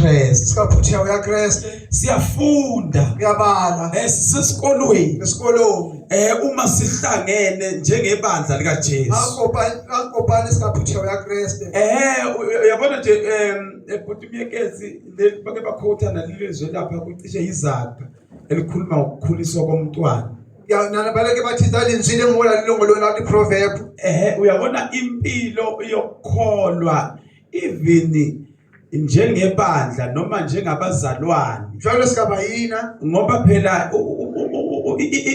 Christ. Sikaphuthiya uyaKristu. Siyafunda. Uyabala. Sisesikolweni. Esikolweni. Uma sihlangene njengebandla lika Jesu. Akopani sikaphuthiya uyaKristu. Uyabona nje futhi umyekezi bake bakhotha nalilizwe lapha kucishe izaga elikhuluma ngokukhuliswa komntwana. Ya nana baleke bathi zalinzile ngola lilongolo la proverb. Uyabona impilo yokukholwa even njengebandla noma njengabazalwane. Njalo sikabayina Ngoba phela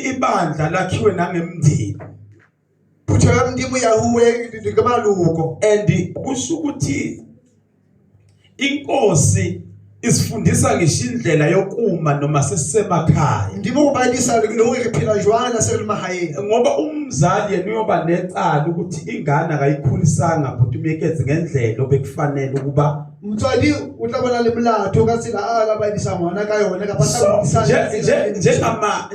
ibandla lakhiwe nangemndeni. Phuthiya umndimo yahuwe ngemaluko. And kusho ukuthi inkosi isifundisa ngisho indlela yokuma noma sesemakhaya. Ndimo kubalisa lo iphila jwana selimahayeni. Ngoba umzali yena uyoba necala ukuthi ingane akayikhulisanga futhi umyekezi ngendlela obekufanele ukuba umntwana uhlabana lemlatho katsila alabayisa ngwana kayona kapasana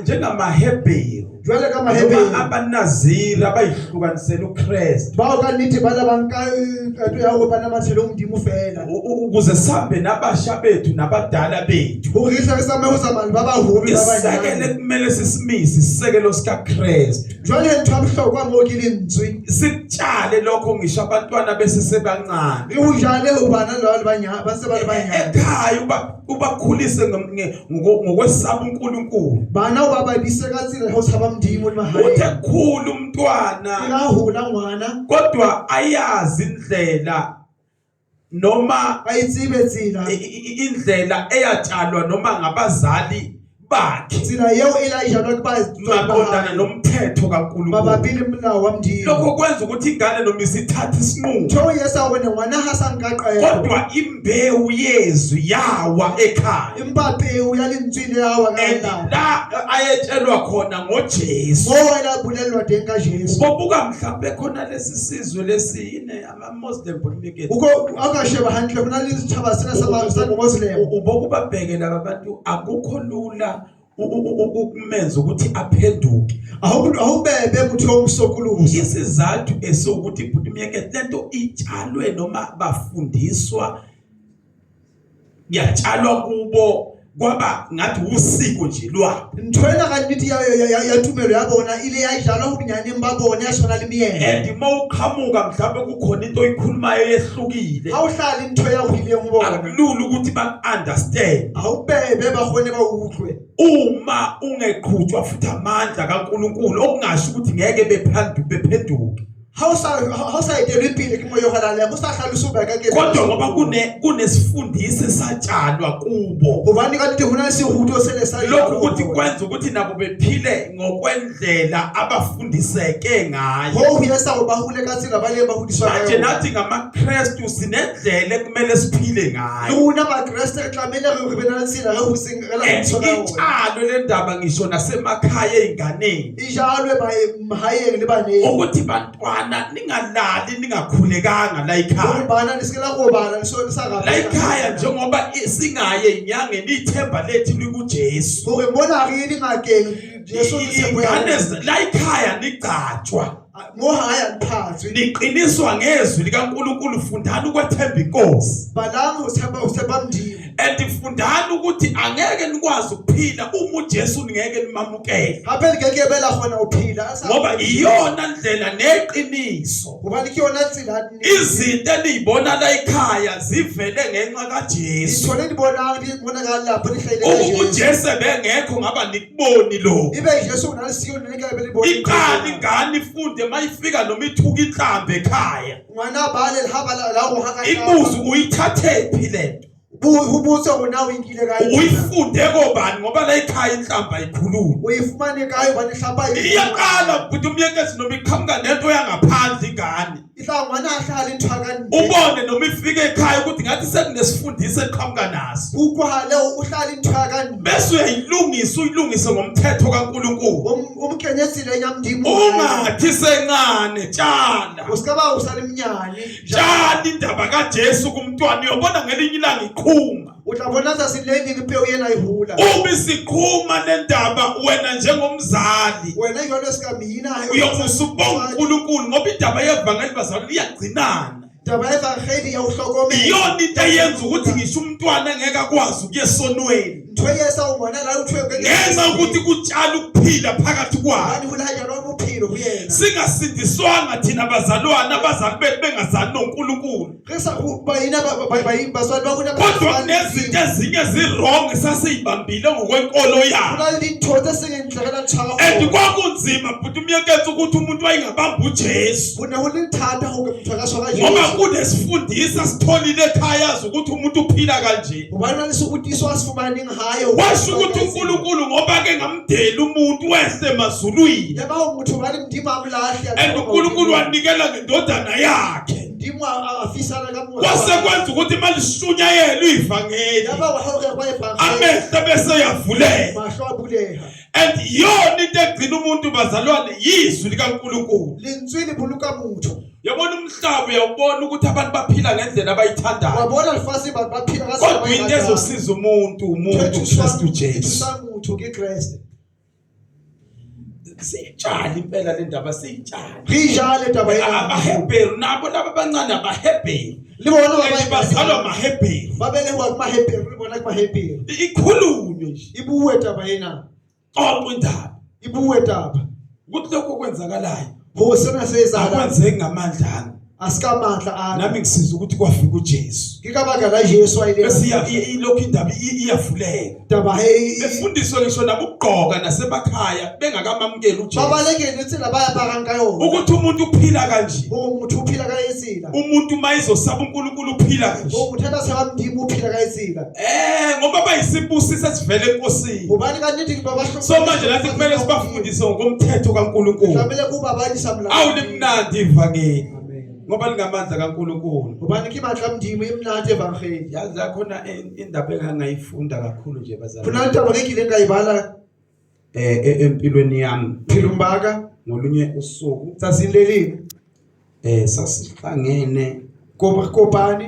njengama Hebrew jwale kama Hebrew abanazira bayihlukanisela uKristu bawo kanithi balabanka eto yawo banamathelo umndimo ufela ukuze sambe nabasha bethu nabadala bethu ukihla besame uzamani babahubi labanye kumele sisimise sisekelo sika Kristu jwale ntwamhlo kwamokile inzwi sitshale lokho ngisho abantwana bese sebancane unjane ubana lo abanyama basebalibayana ekhaya ubakhulise ngokwesaba uNkulunkulu bana ubababise katsile hosaba umndimo limahayeni uthe khulu umntwana ingahula ngwana kodwa ayazi indlela noma ayitsibetsila indlela eyatshalwa noma ngabazali bakhe tsila yeo Elijah maqondana nomthetho kaNkulunkulu bababili mlawo wamndimo lokho kwenza ukuthi ingane noma isithatha isinqumo tho yesa wena ngwana hasangaqaya kodwa imbewu yezwi yawa ekhaya impaphe yalintswile yawa ngala la ayetshelwa khona ngoJesu ngoba bulelwa denga Jesu bobuka mhlawumbe khona lesi sizwe lesine ama Muslim bomikezi uko akasheba handle kunalisithaba sina sama Muslim ubokubabhekela abantu akukho lula ukumenza ukuthi aphenduke awubebe ukuthi omsokuluza isizathu esokuthi futhi umyeke lento itshalwe noma bafundiswa yatshalwa kubo kwaba ngathi usiko nje lwabo ntwena kanithi yathumelo yabona ile yayidlalwa ukunyane mbabona yashona limiyene and mawuqhamuka mhlawumbe kukhona into oyikhulumayo yehlukile awuhlali into yakhile ngibona akulula ukuthi ba understand awubebe bahone bawuhlwe uma ungeqhutshwa futhi amandla kaNkulunkulu okungasho ukuthi ngeke bephenduke hausa ite impilo kimoyo halala musahlala usubeka ke kodwa ngoba kunesifundisi satshalwa kubo ubani kanti huna sihudo sele sayilo lokho ukuthi kwenza ukuthi nabo bephile ngokwendlela abafundiseke ngayo ho yesa ubahule kathi ngabale bahudiswa ngayo manje nathi ngamaKristu sinendlela ekumele siphile ngayo una maKristu eklamela ukubenanisila ngusingela ngithola itshalwe le ndaba ngisho nasemakhaya einganeni ijalwe mahayeni libane ukuthi bantwana ningalali ningakhulekanga la ekhaya ubana nisikela kubala lisonisa la ekhaya njengoba singaye inyangeni ithemba lethu likuJesu ngibona akini ngageni Jesu nisebuyana la ekhaya nicatshwa ngohaya niphathwe niqiniswa ngezwi likaNkulunkulu fundani ukwethemba inkosi balanga uthemba mndimo andifundani ukuthi angeke nikwazi ukuphila uma uJesu ngeke nimamukele aphela ngeke bela khona uphila ngoba iyona ndlela neqiniso ubani kuyona tsila izinto enizibona la ekhaya zivele ngenxa kaJesu ithole nibona lapho nihlele kaJesu uJesu bengekho ngaba nikuboni lo ibe Jesu unalisiyo nike belibona iqali ingane ifunde mayifika noma ithuka inhlambe ekhaya ngwana bale lihaba la uhaka ibuzo uyithathe phi lento ubuso unawo inkile kayi uyifunde kobani ngoba la ekhaya inhlamba ikhuluma uyifumane kayo banihlapa iyaqala ukuthi umyekezi noma iqhamuka nento yangaphandle ingane ihlangwana ahlala inthwakani ubone noma ifike ekhaya ukuthi ngathi sekunesifundise eqhamuka naso ukwale uhlala inthwakani bese uyilungise ngomthetho kaNkulunkulu umkenyesile enyamndimo ungathi sencane tshala usikaba usala iminyane tshala indaba kaJesu kumntwana uyobona ngelinye ilanga iqhuma utabona sasileni impewu yena ihula uma isiqhuma lendaba wena njengomzali wena ingalo esikamina uyokuzubonga uNkulunkulu ngoba indaba yevangeli bazali iyagcinana taba ya evangeli ya uhlokomela iyona into eyenza ukuthi ngisho umntwana engeke akwazi ukuya esonweni ntwe yesa ungona la uthwe ngenxa ukuthi kutshala ukuphila phakathi kwabo bani kulaya lo uphilo kuyena singasindiswanga thina bazalwane abazali bethu bengazali noNkulunkulu kesa bayina bazali bakuna kodwa kunezinto ezinye zirong sasiyibambile ngokwenkolo yabo kulalithote sengendlela thaka and kwakunzima futhi umyekethu ukuthi umuntu wayengabamba uJesu kuna ulithatha ukumthakaswa kanje ngoba kunesifundisa sitholile ekhaya ukuthi umuntu uphila kanje ubani lisukutiswa asifumani ngayo washo ukuthi uNkulunkulu ngoba ke ngamdela umuntu wese emazulwini yaba umuntu bali ndima amlahle and uNkulunkulu wanikela ngendodana yakhe ndima afisana kamuva kwase kwenza ukuthi malishunyayelwe ivangeli yaba wahoke kwayebhanga amehlo bese yavuleka mahlobuleha and yona into egcina umuntu bazalwane yizwi likaNkulunkulu linswini buluka mutho yabona umhlaba uyabona ukuthi abantu baphila ngendlela abayithandayo wabona lifasi baphila kodwa into ezosiza umuntu uKristu Jesu samutho keKristu siyitshali impela le ndaba siyitshali rijale taba abaHebheru nabo laba abancane abaHebheru libona bazalwa amaHebheru babele kwaMahebheru libona kwaMahebheru ikhulunywe nje ibuwe taba yena xoxa indaba ibuwe taba ukuthi lokho kwenzakalayo hosena sezala akwenzeki ngamandla asikamandla nami ngisiza ukuthi kwafika uJesu ngikabaka la Jesu ayile bese ilokhu indaba iyavuleka taba befundiswa ngisho nabugqoka nasemakhaya bengakamamukeli uJesu babalekele ukuthi labaya bakankayo ukuthi umuntu uphila kanje umuntu uphila kayisila umuntu mayizosaba uNkulunkulu uphila kanje umuntu athasebamdima uphila kayisila ngoba bayisibusisa sivele enkosini ubani kanti babahlo so manje nathi kumele sibafundise ngokomthetho kaNkulunkulu mhlawumbe kuba abanye samla awulimnandi ivangeli ngoba lingamandla kaNkulunkulu ubani kimatla mdimo imnandi evangeli yazi yakhona indaba engangayifunda kakhulu nje bazalwane kuna into ngekile engayibala empilweni yami philumbaka ngolunye usuku sasilelini sasihlangene kopani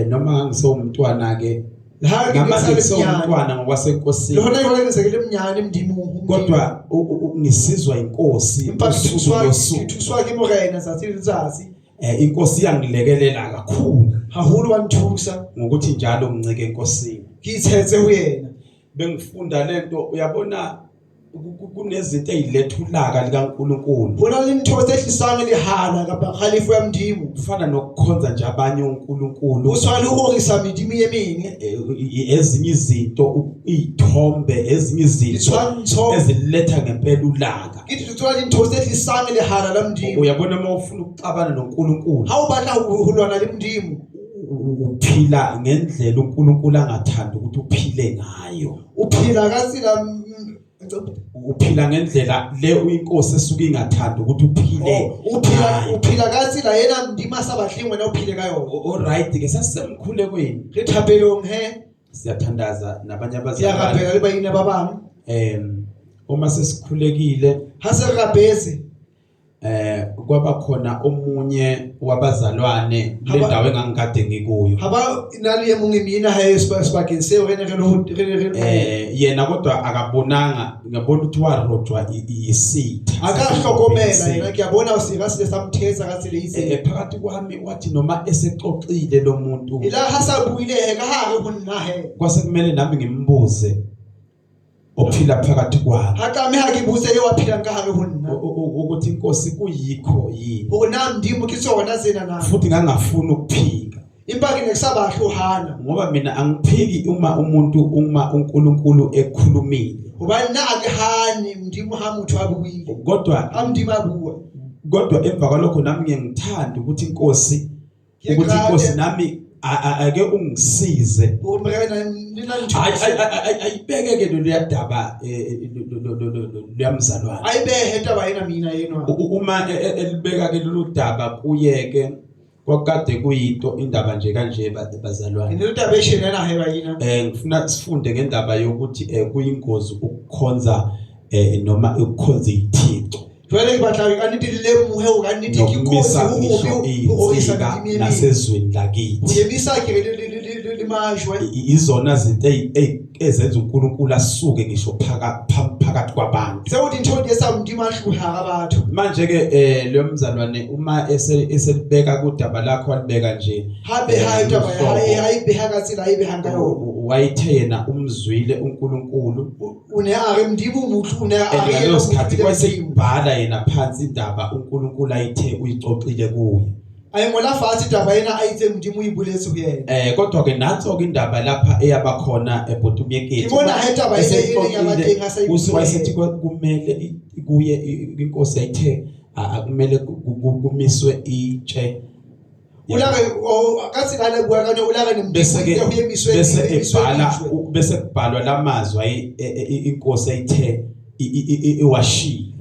noma ngangisewumntwana ke la ngamanje ngisewumntwana ngokwasenkosini lona yolenzekile emnyane emdimo kodwa ngisizwa inkosi impasiswa kimorena sasilitsazi inkosi yangilekelela kakhulu hahulu wanthusa ngokuthi njalo ngincike enkosini ngithethe uyena bengifunda lento uyabona kunezinto eziletha ulaka likaNkulunkulu bona linthoze ehlisanga lihana kaBakhalifu yamdimo kufana nokukhonza nje abanye uNkulunkulu uswali ukongisa midimi yemini ezinye izinto izithombe ezinye izinto eziletha ngempela ulaka kithi tuthola linthoze ehlisanga lihana lamdimo uyabona uma ufuna ukuxabana noNkulunkulu hawubatla uhulwana lemdimo uphila ngendlela uNkulunkulu angathanda ukuthi uphile ngayo uphila kasila uphila ngendlela le uyinkosi esuka ingathanda ukuthi uphile uphila kasila yena mdima sabahlingwe na uphile kayo alright ke sasemkhulekweni lithapelong he siyathandaza nabanye abazali siyakabheka liba yini babami uma sesikhulekile hasekabhezi kwaba khona omunye wabazalwane le ndawo engangikade ngikuyo haba inali yemungimina haye sibagenseo yena kodwa akabonanga ngiyabona ukuthi warojwa isitha akahlokomela yena ngiyabona usikasile samtheza kasile isitha phakathi kwami wathi noma esexoxile lo muntu ila hasabuyile ekahaye kunnahe kwase kumele nami ngimbuze ophila phakathi kwami hakame hakibuzele waphila ngahaye kunna ukuthi inkosi kuyikho yini bona ndimo kisona zena na futhi ngangafuna ukuphika impaki nekusabahlo hana ngoba mina angiphiki uma uNkulunkulu ekhulumile ubani na akehani ndimo hamuthu abuyile kodwa amndima abuwa kodwa emva kwalokho nami ngiyangithanda ukuthi inkosi nami ake ungisize ayibekeke lo yadaba leyamzalwane ayibehe taba yena mina yena uma elibeka ke lolu daba kuyeke kwakade kuyinto indaba nje kanje bazalwane indaba eshena nahe bayina ngifuna sifunde ngendaba yokuthi kuyingozi ukukhonza noma ukukhonza iThixo vele batla kaniti lemuhe ukaniti kikosi ukubisa nasezweni lakithi uyebisa ke limashwe izona zinto ezenza uNkulunkulu asuke ngisho phakathi phakathi kwabantu. sewuthi ntho yesa umdima ahluha abantu Manje ke lo mzalwane uma eselibeka kudaba lakho walibeka nje habe hayi taba hayibeha katsela hayibeha ngayo wayithe yena umzwile uNkulunkulu une are mdibu muthu une are ngaleso sikhathi kwasebhala yena phansi indaba uNkulunkulu ayithe uyixoxile kuye. ayingola fasi taba yena ayithe mdimu uyibuletse kuyena kodwa ke nanso ke indaba lapha eyaba khona ebhuti umyekethu ngibona hetaba yena yamadinga usiwayesethi kumele kuye inkosi ayithe akumele kumiswe itshe ulaka akathi kale buyakane ulaka nemdimu uyemiswe bese kubhalwa lamazwi inkosi ayithe iwashilo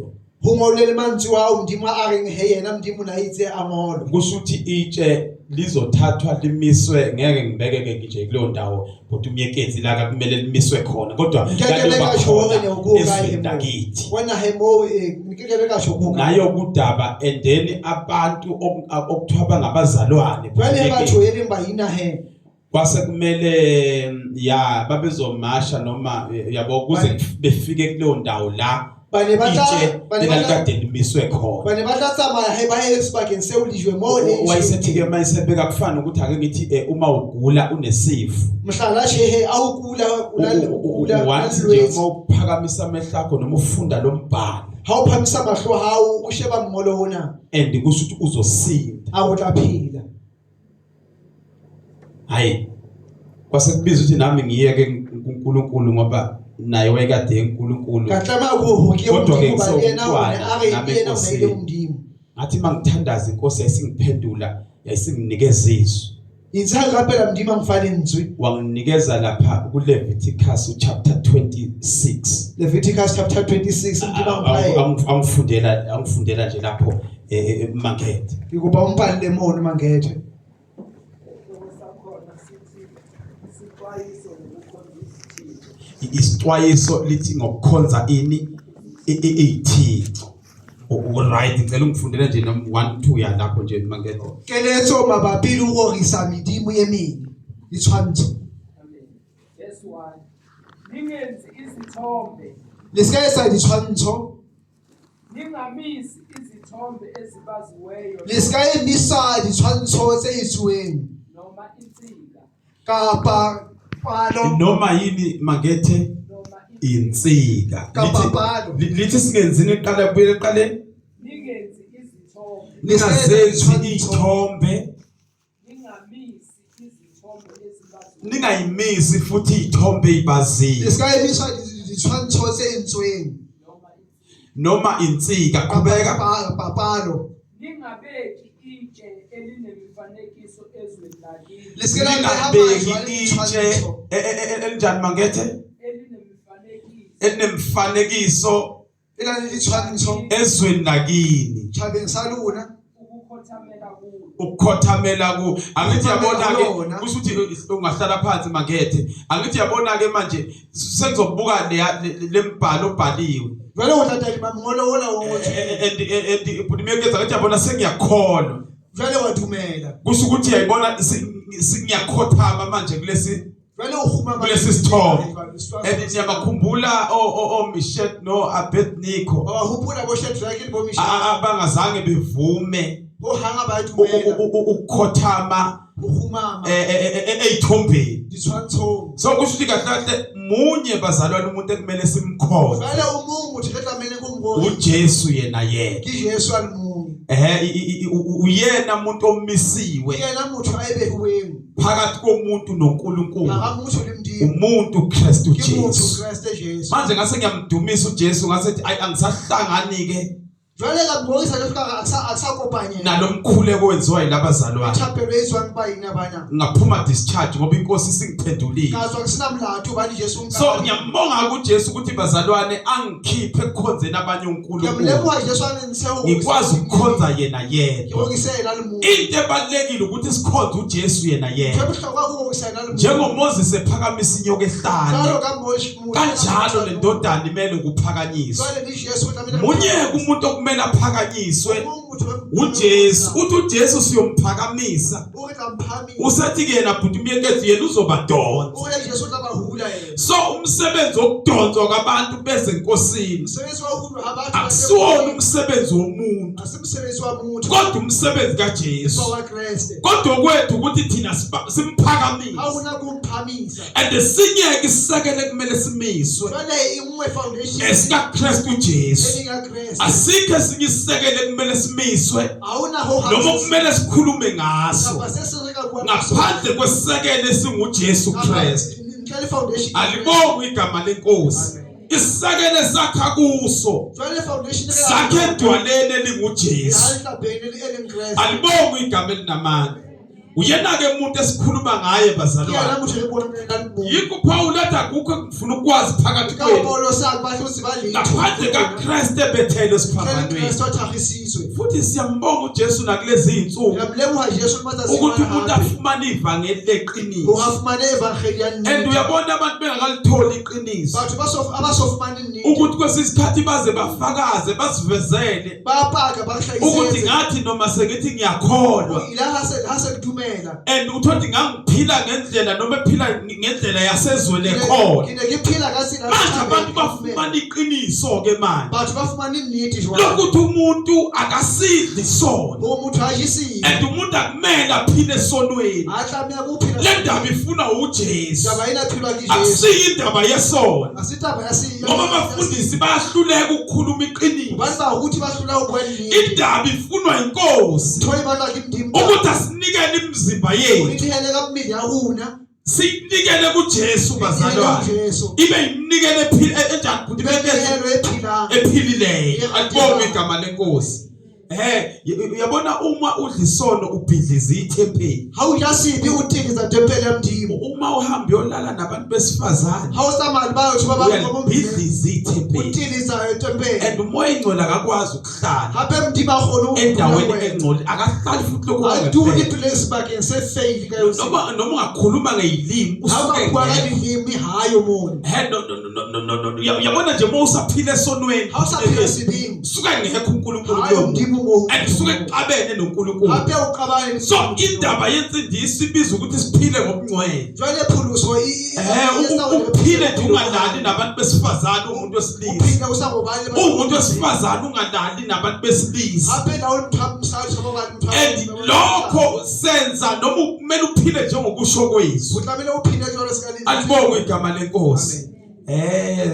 humolele manzi wawo mdimu arengehe yena mdimu nayithe amolo kusho ukuthi itshe lizothathwa limiswe ngeke ngibekeke nje kuleyo ndawo kodwa umyekezi la kumele limiswe khona kodwa ngakithi wena hemo ngikekele kasho kuka nayo kudaba endeni abantu okuthiwa bangabazalwane wena batho yele mbayina he kwase kumele babezomasha noma yabo kuze befike kuleyo ndawo la bane kade limiswe khona bane bathathama baye esibageni sewulijwe mole wayesethi ke mayisebeka kufana ukuthi ake ngithi uma ugula unesifo mhlala shehe awugula once nje uma uphakamisa amehlo akho noma ufunda lo mbhalo hawuphamisa amahlo hawo usheba mngolona and kusho ukuthi uzosinda awutaphila hayi kwase kubiza ukuthi nami ngiyeke uNkulunkulu ngoba naye wayekade uNkulunkulu kahlama kuhukiye kodwa ke yena umdimu ngathi mangithandaza inkosi yayisingiphendula yayisinginikeza izwi inzaka phela mdima ngifane nzwi wanginikeza lapha kuLeviticus chapter 26 Leviticus chapter 26 mdima ngifane angifundela nje lapho eMangethe ngikuba umbhali lemoni Mangethe isixwayiso lithi ngokukhonza ini ithixo right ngicela ungifundele nje no 1-2 ya lapho nje Mangethe keletso mabaphila ukongisa midimu yemini ithwanzo yes one ningenzi izithombe lesikayisa ithwanzo ningamisi izithombe ezibaziweyo lesikayimisa ithwanzo seyithuweni noma insika kapa palo noma yini Mangethe insika lithi singenzini eqala kubuye eqaleni ningenzi izithombe ningazenzi izithombe ningayimisi futhi izithombe ezibaziwe lesikayimisa ithwanzo seyithuweni noma insika qhubeka papalo ningabeki itshe elinemifanekiso ezwelakini ningabeki itshe enjani Mangethe enemfanekiso ithwanzo ezweni lakini chabe ngisaluna ukukhothamela kuwo angithi yabona ke kusho ukuthi ungahlala phansi Mangethe angithi yabona ke manje sengizobuka lembhalo obhaliwe vele uthatha imamngolo wona wokuthi imiyekeza ngathi yabona sengiyakholwa vele wathumela kusho ukuthi yayibona ngiyakhothama manje kulesi vele uhuma kulesi sithombe niyabakhumbula Meshach no Abednego abahuphula boShadrach bo Meshach abangazange bevume ohanga bayathumela ukukhothama uhumama eyithombeni ithwanzo so kusho ukuthi kahle munye bazalwana umuntu ekumele simkhonze vele umungu uthi kamele kumngoni uJesu yena Jesu alimungu uyena umuntu omisiwe yena umuntu ayebehiweni phakathi komuntu noNkulunkulu umuntu uKristu Jesu manje ngase ngiyamdumisa uJesu ngasethi angisahlangani ke vele kabongisa lokho akusakopanye nalomkhuleko wenziwa yilabazalwane chapelezwa kubayini abana ngaphuma discharge ngoba inkosi singiphendulile ngazwa kusinamlatho bani Jesu so ngiyambonga kuJesu ukuthi bazalwane angikhiphe ekukhonzeni abanye uNkulunkulu ngikwazi ukukhonza yena yedwa into ebalekile ukuthi sikhonze uJesu yena yedwa njengoMoses ephakamisa inyoka ehlane kanjalo lendodana imele ukuphakanyiswa munye umuntu okumele aphakanyiswe uJesu uthi uJesu siyomphakamisa usethi ke yena bhuti umyekezi yena uzobadonsa Jesu tla ba hula yena. So umsebenzi wokudonswa kwabantu bezenkosini Msebenzi wa hulu abantu akusiwona umsebenzi womuntu asimsebenzi wa muntu kodwa umsebenzi kaJesu. wa Kristu. Kodwa kwethu ukuthi thina simphakamise Awuna kumphamisa. and sinyeke isisekelo kumele simiswe Jwale ingwe foundation esika Kristu Jesu. eninga Kristu. Asikho esinye isisekelo kumele simiswe Awuna ho noma kumele sikhulume ngaso Abaseseka kwa ngaphandle kwesisekelo esinguJesu Kristu. Ngale foundation. Alibonge igama lenkosi. Isisekelo esakha kuso Jwale foundation sakhe edwaleni elinguJesu. Alta bene Kristu. Alibonge igama elinamandla. Uyena ke umuntu esikhuluma ngaye bazalwane. Kiyala muthu ebona mntu. Yikho Paul athi akukho ekufuna ukwazi phakathi Ka kwenu Paulo sakubahlo sibali. ngaphandle kaKristu ebethele esiphambanweni. Kristu athahisizwe. Futhi siyambonga uJesu nakulezi insuku Ngiyamlemuka Jesu maza ukuthi umuntu afumane ivangeli leqiniso. Uhafumane evangeli And yanini. uyabona abantu bengakalitholi iqiniso Bathu abasofumana inini. ukuthi kwesisikhathi baze bafakaze basivezele Bapaka ukuthi bahlayiseze. ngathi noma sengithi ngiyakholwa Ila hase kuthumela. and uthothi ngangiphila ngendlela noma ephila ngendlela yasezweni ekhona. Ngine ngiphila kasi la. Manje abantu bafumana iqiniso ke manje Bathu bafumana inini jwala. lokuthi umuntu akasidli isono Umuntu ayisile. and umuntu akumele aphile esonweni. Ahlamiya kuphila. Le ndaba ifuna uJesu, Ndaba inaphilwa kiJesu. akusiyo indaba yesono Asitaba yasiyo. ngoba abafundisi bayahluleka ukukhuluma iqiniso. Baniba ukuthi bahlula ukwenini. Indaba ifunwa inkosi Thoyi bala kimdimba. ukuthi asinikele imizimba yethu Uyithele kamini yakuna. sinikele kuJesu bazalwane Jesu. ibe yimnikele enjani futhi Ibekelo ephila. ephilileyo. Alibonge igama lenkosi. Uyabona uma udla isono ubhidliza ithempeli. Hawuyasibi uthikiza tempele yamdimo. Uma uhamba uyolala nabantu besifazane Hawusamali bayo thuba babo uyabhidliza ithempeli utiliza tempele. and umoya engcwele akakwazi ukuhlala Habe mdima khona endaweni engcwele, akahlali futhi lokho Adu kwangempela. iplace bakhe sefail kayo. noma ungakhuluma ngeyilimi usuke Awubakwazi ngeke. indimi hayo mona. No. Uyabona nje uma usaphila esonweni Hawusaphila sibingu. usuke ngekho uNkulunkulu Hayo kulo mdimo mo. and usuke xabene noNkulunkulu. Habe uqabane. So indaba yensindiso ibiza ukuthi siphile ngobungcwele. Jwale phuluso Uphile nje ungadlali nabantu besifazane umuntu wesilisa. Uphila usangobani. Umuntu wesifazane ungadlali nabantu besilisa. Habe nawo mthamsathi ngobani mthamsathi. And lokho senza noma kumele uphile njengokusho kwezwi. Utlamele uphile jwale sikalini. Alibonge igama lenkosi.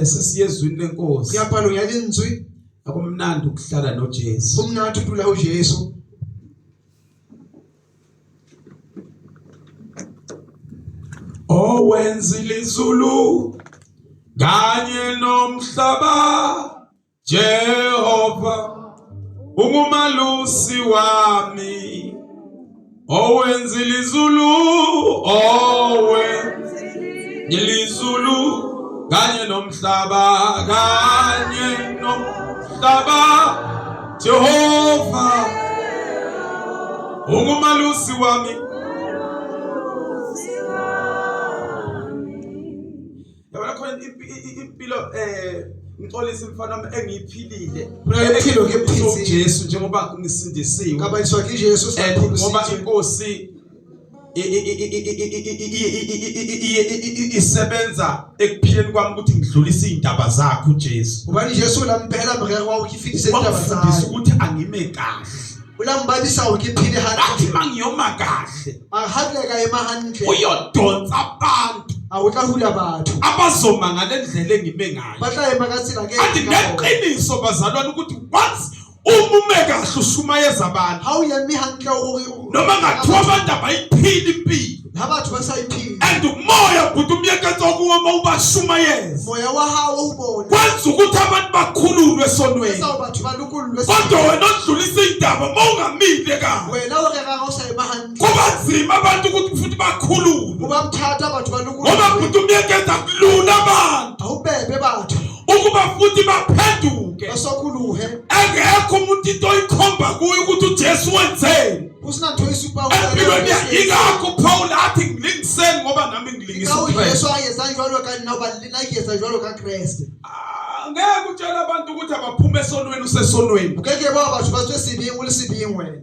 Sesiyezwini lenkosi. Ngiyabhala uyalinzwi. Akumnandi ukuhlala noJesu. Umnathu tula uJesu. Owenzile izulu kanye nomhlaba, Jehova ungumalusi wami. Owenzile izulu, owenzile izulu kanye nomhlaba, Jehova ungumalusi wami. Yabona khona impilo ngixolisa mfana engiyiphilile. Impilo ngephilile. Jesu njengoba ngisindisiwe. Kabaniswa kiJesu Ngoba inkosi isebenza ekuphileni kwami ukuthi ngidlulise indaba zakhe uJesu. Ubani Jesu lampela mrero wa ukifikise indaba Wangifundisa zakhe. ukuthi angime kahle. Ulambalisa ukiphile Athi handi. mangiyoma kahle Ahadleka emahandle. uyodonsa abantu Awutlahula bathu. abazoma ngalendlela engime ngayo. Batla emakatsila ke. Athi ngeqiniso bazalwane ukuthi once umume kahle ushumayeza abantu How yemi handle noma ngathiwa abantu abayiphili impilo Habathu basayiphila. and umoya bhuti umyeketho kuwo uma ubashumayeza Moya wa hawo ubona. kwenza ukuthi abantu bakhululwe esonweni. Sawubathu balukulwe. Kodwa wena odlulisa indaba uma ungamile kahle Wena ureka ngawusa emahandle. kuba nzima abantu ukuthi futhi bakhululwe Ubamthatha abantu balukulwe. ngoba bhuti umyeketho kulula abantu Awubebe bathu. ukuba futhi baphenduke. Basokuluhe. Engekho umuntu into oyikhomba kuyo ukuthi uJesu wenzeni Usinatho isupa empilweni yakhe. Yingakho Paul athi ngilingiseni ngoba nami ngilingisa Ikawu uKristu. Yesu ayenza njalo kanti noba linayeza njalo kaKristu. Ngeke utshela abantu ukuthi abaphume esonweni usesonweni. Ukeke baba bathu bathi sibingu lisibingu wena.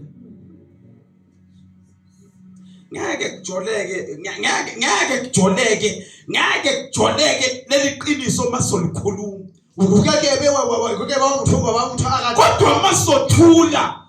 ngeke kujoleke leli qiniso masolikhuluma ukukebe wamthuba akade kodwa masothula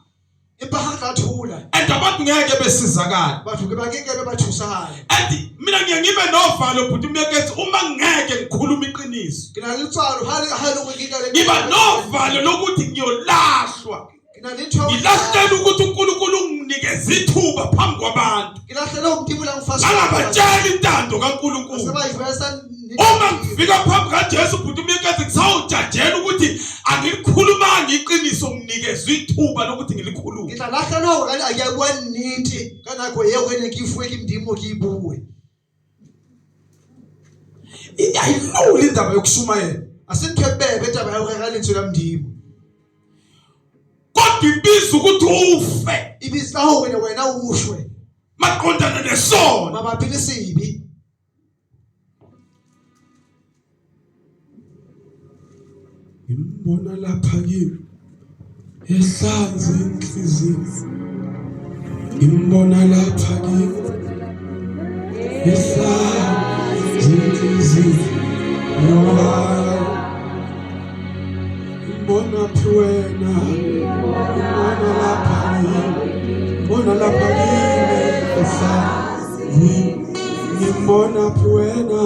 iphakathula and abantu ngeke besizakala bathu ke bakeke bathusana and mina ngibe novalo but umyekezi uma ngeke ngikhuluma iqiniso kinalitsalo hali ukukikale ngiba novalo lokuthi ngiyolahlwa ngilahlela ukuthi uNkulunkulu unginikeza ithuba phambi kwabantu kilahlela umtimula ngifasa angabatshela intando kaNkulunkulu sebayivesa uma ngifika phambi kaJesu but umyekezi ngisawujajela ukuthi angilikhulumanga iqiniso nginikeza ithuba lokuthi ngilikhulume ngidlala no kani akuyabona nithi kanako yewene ngifwe kimndimo kibuwe ayilawuli indaba yokushumayela asinkhebebe indaba yokuqalisa lamndimo kodwa ibiza ukuthi ufe ibisaho wena ushwe maqondana nesono mabaphilisibi ngimbona lapha kimi ehlanze inhliziyo ngimbona lapha kimi ehlanze inhliziyo ngimbona phi wena ngimbona lapha kimi ehlanze ngimbona phi wena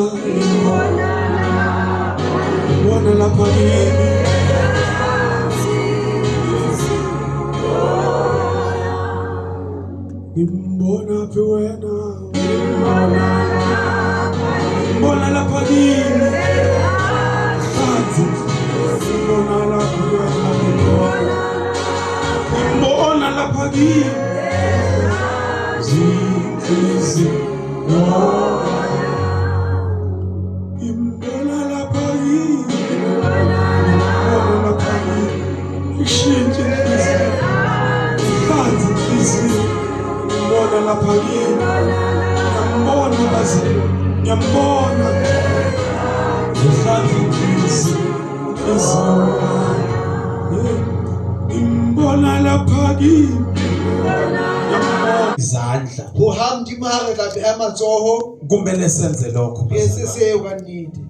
ngimbona lapha kimi ngimbona phi wena ngimbona lapha kimi ngimbona lapha wena ngimbona lapha kimi ngimbona lapha kimi ishintshe phansi inhliziyo ngibona lapha kimi ngiyambona bazilo ngiyambona ngihlanze inhliziyo ngimbona lapha kimi izandla uhamdi mare labe amatsoho kumele senze lokho yesese kanidi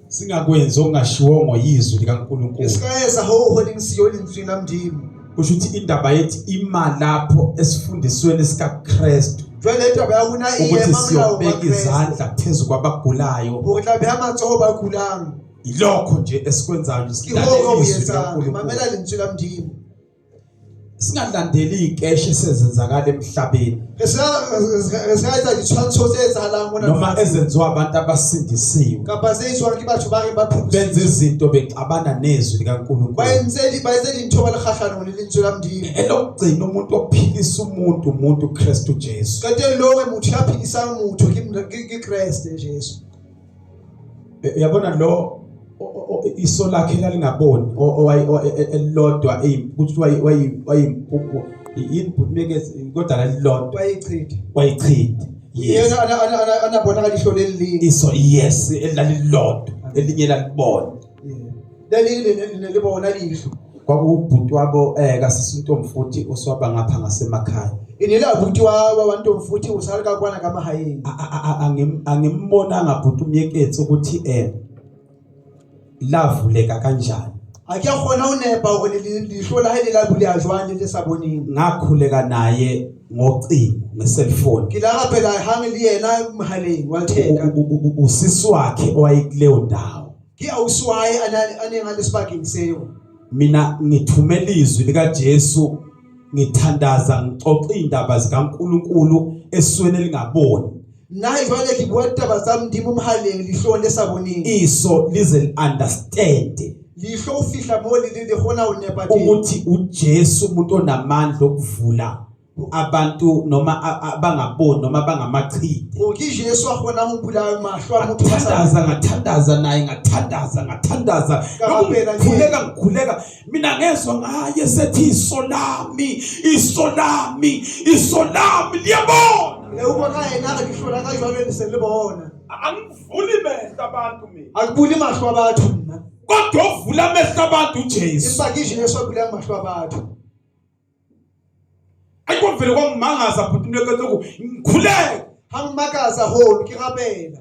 singakwenzi ongashiwongo yizwi likaNkulunkulu isikayeza hoho lingisiyo linzwi lamndimo kusho ukuthi indaba yethi ima lapho esifundisweni sikaKristu vele indaba yakuna ukuthi siyobeka izandla phezu kwabagulayo ukulabe amatsoho bagulanga ilokho nje esikwenzayo ihoko uyenzanga mamela linzwi lamndimo singalandeli ikeshe sezenzakala emhlabeni esikayeza ditshwantsho sezala ngona noma ezenziwa abantu abasindisiwe kapazizwa kibathu bake baphupha benza izinto bexabana nezwi likaNkulunkulu bayenzeli into balakhahlano linzwi lamndimo elokugcina umuntu ophilisa umuntu Kristu Jesu kanti lo umuntu yaphilisa umuntu kiKristu Jesu yabona lo iso lakhe lalingaboni elilodwa ukuthi wayimpuphu input mekezi kodwa lalilodwa wayichitha yes anabona kalihlo leli iso yes elalilodwa elinye lalibona leli libona lihlo kwakubhuti wabo kasisuntombi futhi oswaba ngapha ngasemakhaya inela bhuti wabantu futhi usalika kwana kamahayeni angimbona ngabhuti umyeketsi ukuthi lavuleka kanjani akuyakhona unepa ukulihlola hele labuliyajwane lesabonini ngakhuleka naye ngocingo ngeselfone kilaka phela hangi liyena mahaleni waltheka usisi wakhe owayikuleyo ndawo awuswaye anengalesibagini seyo mina ngithumela izwi likaJesu ngithandaza ngixoxa indaba zikaNkulunkulu esweni elingaboni nayi vale kibwataba zamndimo umhaleni lihlole lesabonini iso lize understand lihlo ufihla moli lihona unepa ukuthi uJesu umuntu onamandla okuvula abantu noma abangaboni noma bangamachithe ukiJesu akhona umbulayo mahlo amuntu ngathandaza naye ngathandaza ngikhuleka mina ngezwe ngaye sethi iso lami liyabona leubona yena lihlola kanjalo liselibona angivuli mehlo abantu mina akubuli mahlo abantu mina kodwa uvula amehlo abantu uJesu impaki Jesu abula amahlo abantu Ayikwavele kwangimangaza bhuti umyekezi oku ngikhuleka. Hang makaza hole ke rapela.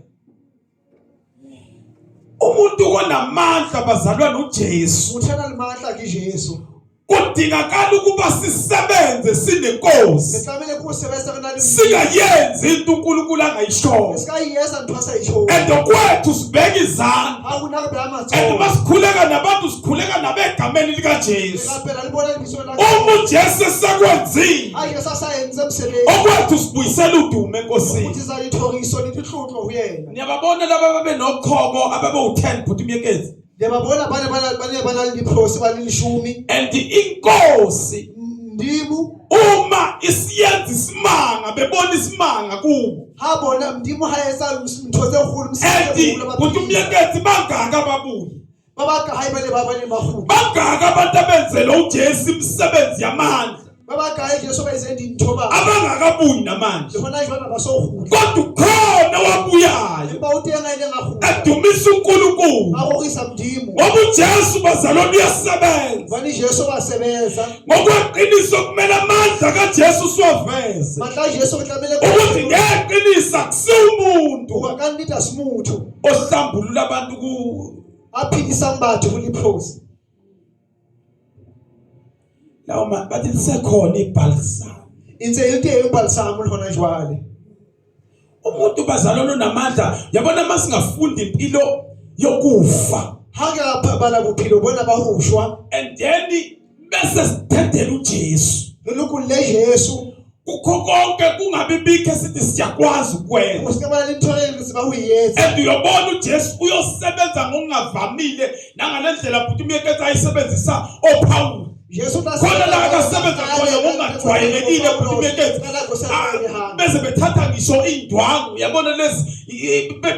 Umuntu onamandla bazalwa noJesu. Muthana limandla ke Jesu. Kudingakala ukuba sisebenze sinenkosi. Mhlambe kusebenza kanali. Singayenzi into uNkulunkulu angayisho. Sikayiyeza ntwasa yisho. Kwethu sibeka izandla. Awunabe amatho. Masikhuleka nabantu sikhuleka nabegameni likaJesu. Rapela libona libiso lakhe. Uma uJesu sekwenzile. Ake sasayenze emsebenzi. Okwethu sibuyisela udumo enkosini. Uthi zalithoriso lithlutlo uyena. Niyababona laba babenokhoko ababe u10 bhuti umyekezi. Yababona bana liphosi balilishumi. And inkosi Ndimu uma isiyenza isimanga bebona isimanga kubo. habona ndimu hayesa mthose ukhulu And bhuti umyekezi bangaka babuye. babaka hayibele babane bahulu. Bangaka abantu abenzele uJesu imisebenzi yamandla. Babaka hayejesu bayizendi nthoba. Abangakabuyi namanje. Khona njalo basokhulu. Kodwa ukhona wabuyayo. Bawutenga ile ngakhulu. Adumisa uNkulunkulu. Akokisa ndimu. Ngoba uJesu bazalwa uyasebenza. Bani Jesu basebenza. Ngokweqiniso kumele amandla kaJesu siwaveze. Manje Jesu mhlamele Ukuthi ngeqiniso akusiwumuntu ubakanida simuthu. ohlambulula abantu ku Aphikisa mbathu kuliphosi. lawo bathi lisekhona ibhalisa. Inse yonke imbalsamo lona njwale. Umuntu bazalwa namandla yabona masingafunda impilo yokufa. Hanga bala kuphilo bona bahushwa. And then bese sithandela uJesu. Lokhu le Jesu Kukho konke kungabe bikho sithi siyakwazi ukwenza. usikabala lithorele sibawuyeza. And uyobona uJesu uyosebenza ngokungavamile nangalendlela bhuti umyekezi ayisebenzisa oPaul. Jesu Khona la akasebenza khona ngokungajwayelekile bhuti umyekezi. Bese bethatha ngisho indwangu yabona lezi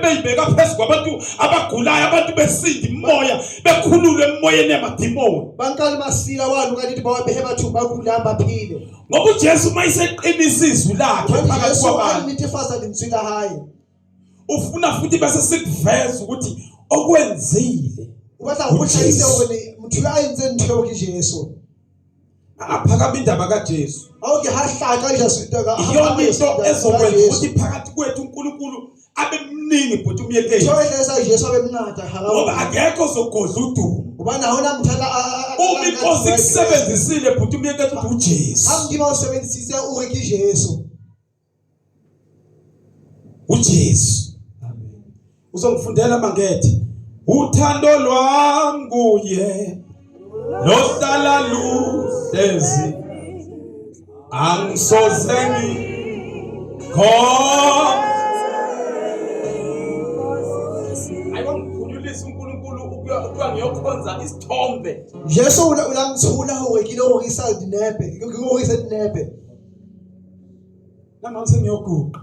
beyibeka phezulu kwabantu abagulayo abantu besinda imoya bekhululwe emoyeni yamadimoni. bankali masila walo kanti bawabehe bathu bakhula baphile. Ngoba uJesu mayiseqinisa izwi lakhe phakathi Jesu kwabantu. alithifasa linsila hayi. Ufuna futhi bese sikuveza ukuthi okwenzile Ubatla ukushayise wena muthu ayenze ntho ke Jesu. aphakama indaba kaJesu. Awuke hahlaka Jesu intaka. Iyona into ezokwenza ukuthi phakathi kwethu uNkulunkulu abe mningi bhuti umyekezi. Joyeleza Jesu abemnqatha Ngoba hala. akekho ozogodla udumo. Ubana hona mthala Uma inkosi kusebenzisile bhuti umyekezi uthi uJesu. Hamdima usebenzise ureki Jesu. uJesu. Amen. Uzongifundela mangethi uthando lwami kuye lohlala luhlezi angisoze ayibongikhululisa uNkulunkulu ukuya ngiyokhonza isithombe. Jesu ulangithula urekile urisa dinepe. Urisa dinepe. Nami sengiyoguqa.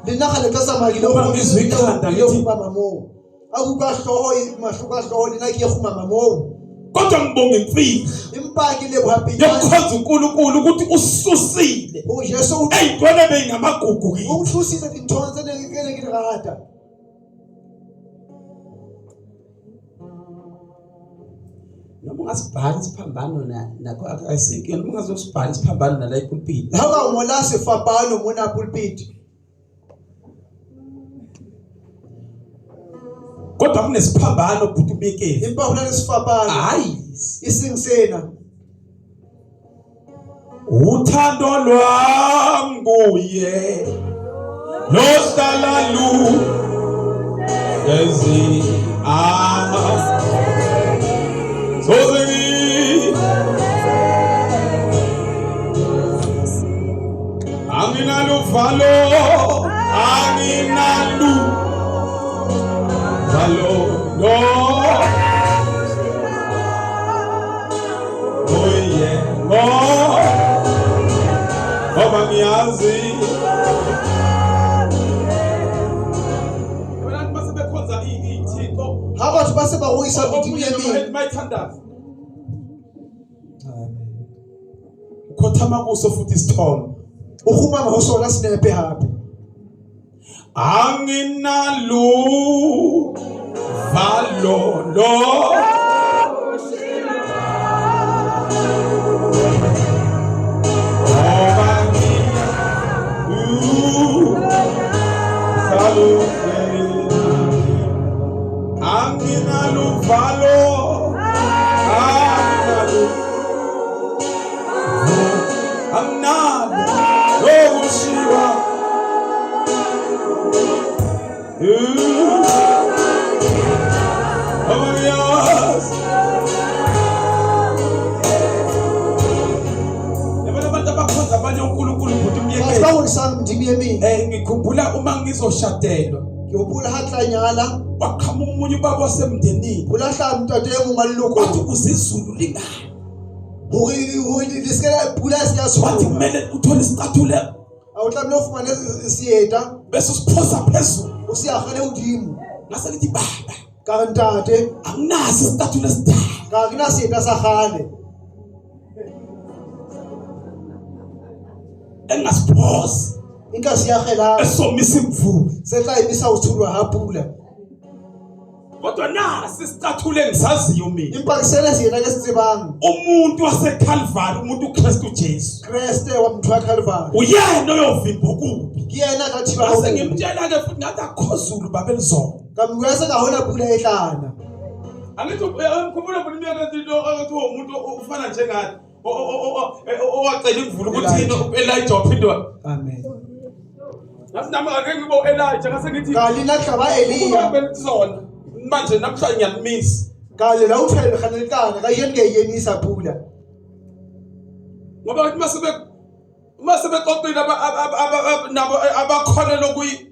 Linaga le ka samakile Ngoba ngizwe ikhanda lithi ukubamba mo. Akuka hloho mahluka hloho lina ke khumama mo. kodwa ngibonga imfihlo Impaki le buhapi. yokukhonza uNkulunkulu ukuthi ususile Jesu eyintwana beyingamagugu kini. uthusisa intonze nekele kirata. Noma ungasibhali isiphambano nakho ayisinki noma ungazosibhala isiphambano nala epulpit. Lawa umola sefapano mona pulpit. Kodwa kunesiphambano bhuti umyekezi. Impahula lesifapano. Hayi Isingisena. uthando lwami kuye lohlala luhlezi anginaluvalo no oye ngoba ngiyazi abantu basebekhonza ithixo Abantu base bawuyisa ngidimyeni. bayithandaza ukhothama kuso futhi isithombe Ukhuma mahosona sinepe hapi. anginalu valolo Oh yes. Yabona abantu abakhonza abanye uNkulunkulu futhi umyekeli. Basawulisana ndimi yemini. Ngikhumbula uma ngizoshadelwa. Ngiyopula hatlanyala. Waqhamuka umunye ubaba wasemndenini. Ulahla mntatemo ngaliloko. Wathi kuzizulu lingani. Hore liskela pula siyaswa. Wathi kumele uthole isicathulo. Awuhlamile ufumane isiyeda bese usiphosa phezulu. Usiyagane udimo. Ngase ngithi baba. Kantate Anginaso isicathulo esithathu. Kakunasiyeda sagane. Engasiphosa. Inkazi yagela. Esomisa imvula. Setla imisa uthulwa hapula. Kodwa nasi isicathulo engisaziyo mina. Impakisele siyena ke sitsibanga. Umuntu waseCalvary, umuntu uKristu Jesu. Kriste wamthwa Calvary. Uyena oyovimba okubi. Kuyena kathiba Ase hawu. ngimtshela ke futhi ngathi akhozulu babelizona. Kamkwese ngahona pula ehlana. Angithi ngikhumbula futhi mina into ukuthi umuntu ufana njengathi owacela imvula ukuthi uElijah waphindwa. Amen. Ngasi nami ake ngibo Elijah ngase ngithi Kalina hlaba Eliya. Belizona. Manje namhlanje ngiyamisa. Kale la uthele khanelkana kayeni ngeyemisa pula. Ngoba mase beqoqile nabo abakholelwa kuyi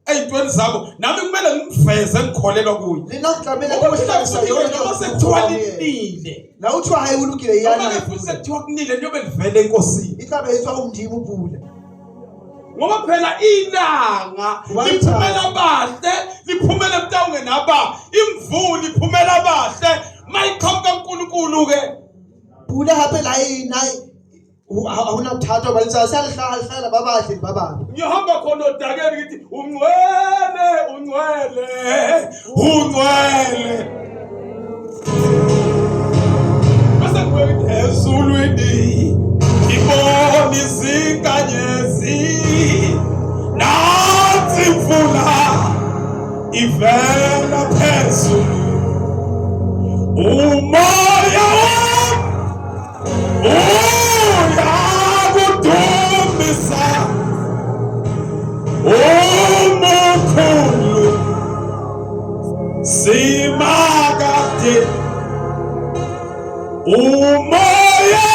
eyintweni zabo nami kumele ngimveze ngikholelwa kuyi. Lina kuhlamela kuhlalisa yona sekuthiwa linile. La uthiwa hayi ulukile Ngoba yana. ke futhi sekuthiwa kunile njengoba livele enkosini. Ihlabe yithiwa umndimi upula. Ngoba phela ilanga liphumela bahle liphumela emntawungeni aba imvula iphumela bahle mayiqhamuka uNkulunkulu ke Pula hape la ina awuna thatha balitsa salihlala babahle bababi. ngihamba khona odakeni ngithi ungcwele ungcwele ungcwele bese kuyithi ezulwini ngibona izinkanyezi nathi imvula ivela phezulu umoya uyakudumisa umukhulu simakade umoya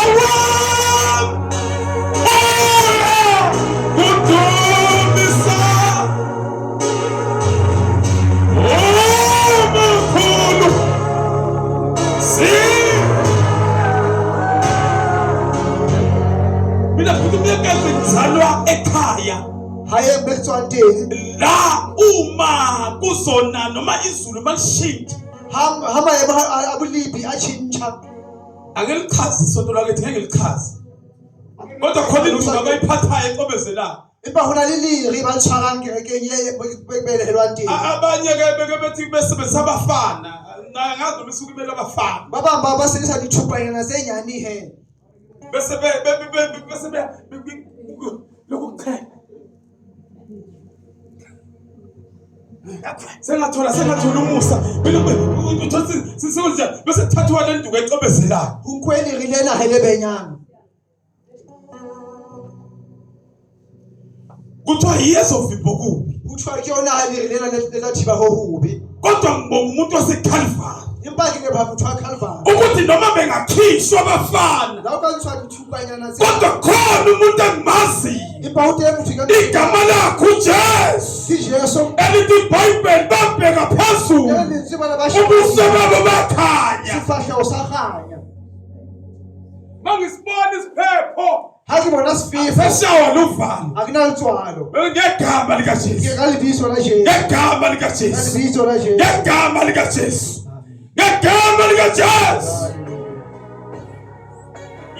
uyakudumisa umukhulu mina futhi ngiyekeze ngizalwa ekhaya Haye bekutwanteni. la uma kuzona noma izulu malishintsha Hamba yeba abulibi achincha. angelichazi isonto lakithi ngeke ngilichaze kodwa khona indlu abayiphathayo eqobezela Imba hona liliri balchara ngekenye bekubelehelwanteni. abanye ke beke bethi besebenzisa abafana ngazi noma isuku imele abafana Babamba basilisa lithupa yena zenyani he. bese lokuchela sengathola umusa sisonja bese thathwa le nduku ecobezelayo Ukweli rilena hele benyana. kuthiwa yezovimba okubi Uthiwa kuyona rilena lethiba hohubi. kodwa ngibonga umuntu waseCalvary Impaki ke bamthwa Calvary. ukuthi noma bengakhishwa abafana La ukanthiwa lithupanyana kodwa khona umuntu engimaziyo Imba utemthi igama lakhe uJesu Jesu. elithi iBhayibheli babheka phezulu Elinzima ubuso nabashaya. babo bakhanya Sifahla usahanya. mangisibona isiphepho Hakibona sififa. eshawa luvalo Akunalutshwalo. ngegama likaJesu Ngekalibizo la Jesu. ngegama likaJesu Ngalibizo la Jesu. ngegama likaJesu ngegama likaJesu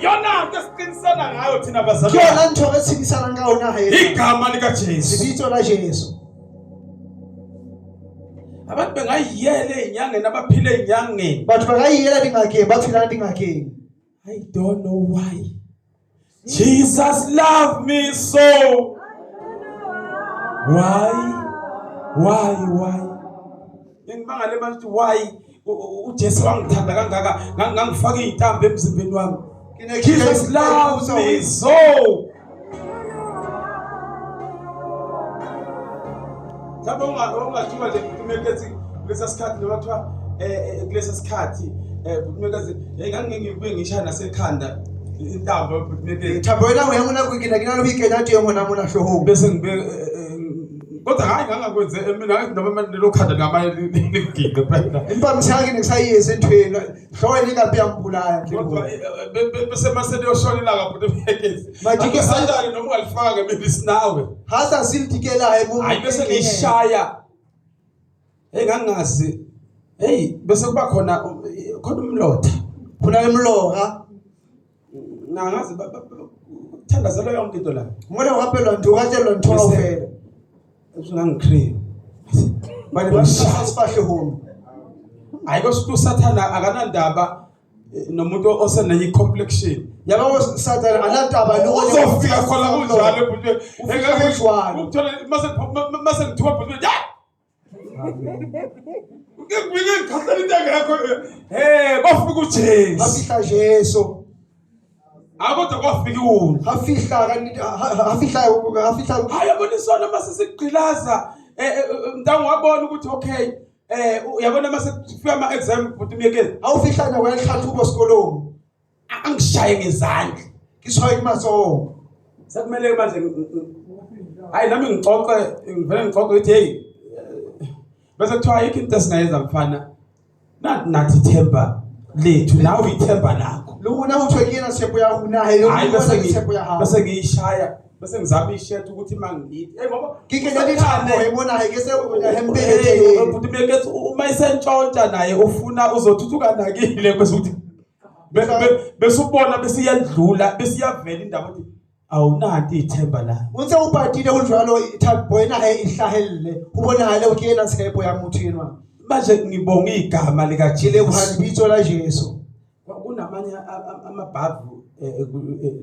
yona into esiqinisana ngayo thina bazalwane Kuyona ntho etshidisana ngayo na hayi. igama likaJesu Libizo la Jesu. abantu bengayiyele inyangeni abaphile inyangeni Batho bakayiyela dingakeng ba phela dingakeng. I don't know why Jesus loved me so why ngibangale manje why uJesu wangithanda kangaka ngangifaka izintambo emzimbeni wami Jesus loves me so Sabonga ungathiwa nje kumekethi lesasikhathi noma kuthiwa kulesi sikhathi Butimekazi ngangengikuye ngishaya nasekhanda intambo Butimekazi Thambo wena uyamona kwikina kina lo ikena tiyo ngona mona shoho. bese ngibe kodwa hayi ngangakwenze mina noma lelo khanda ngamanye ligige phela Impamsaki nekusayiyese entweni. Hlowe lingabe yambulaya kodwa nje. bese mase liyoshonela kaButimekazi Majike sanjani noma ungalifaka maybe sinawe Hasa siltikela emu. hayi bese ngishaya ngangazi bese kuba khona umlotha Kuna lemloga. nangazi thandazela yonke into la Mona wapelwa ntiwatshelwa nthiwa ufela. usungangicream Bani basifashe home. hayi kwesitu sathana akanandaba nomuntu osenayo complexion Yabo Satan anataba lo uzofika khona kunjalo but Ufika ukuthola mase ngithiwa but ngeke ngikhahlele into yakho kwafika uJesu Hafihla Jesu. akodwa kwafika uwona Hafihla kanti hafihla hayi abonisona mase sigqilaza mntango wabona ukuthi okay uyabona mase kufika ama exam but Mekezi awufihla na wena hlathubo esikolweni. angishaye ngezandla Kishoye kumaso. sekumele manje hayi nami ngixoxe ngivele ngixoxe ukuthi hey bese kuthiwa yikho into esingayenza mfana nathi themba lethu nawe ithemba lakho Lo una uthwekina sipho ya unahe lo hayi sipho ya ha. bese ngiyishaya bese ngizama ishethu ukuthi mangithi ngoba Kike nalithando ebona hayike hempelete. ukuthi Mekezi uma isentshontsha naye ufuna uzothuthuka nakile bese ukuthi bese ubona bese iyadlula bese iyavela indaba ukuthi awunanti ithemba la Unse upatile unjalo thambo yena he ihlahelle. Ubona hale ukena sipho ya muthinwa. manje ngibonga igama lika Jile Jesu kuhanibitso la Jesu. kunamanye amabhavu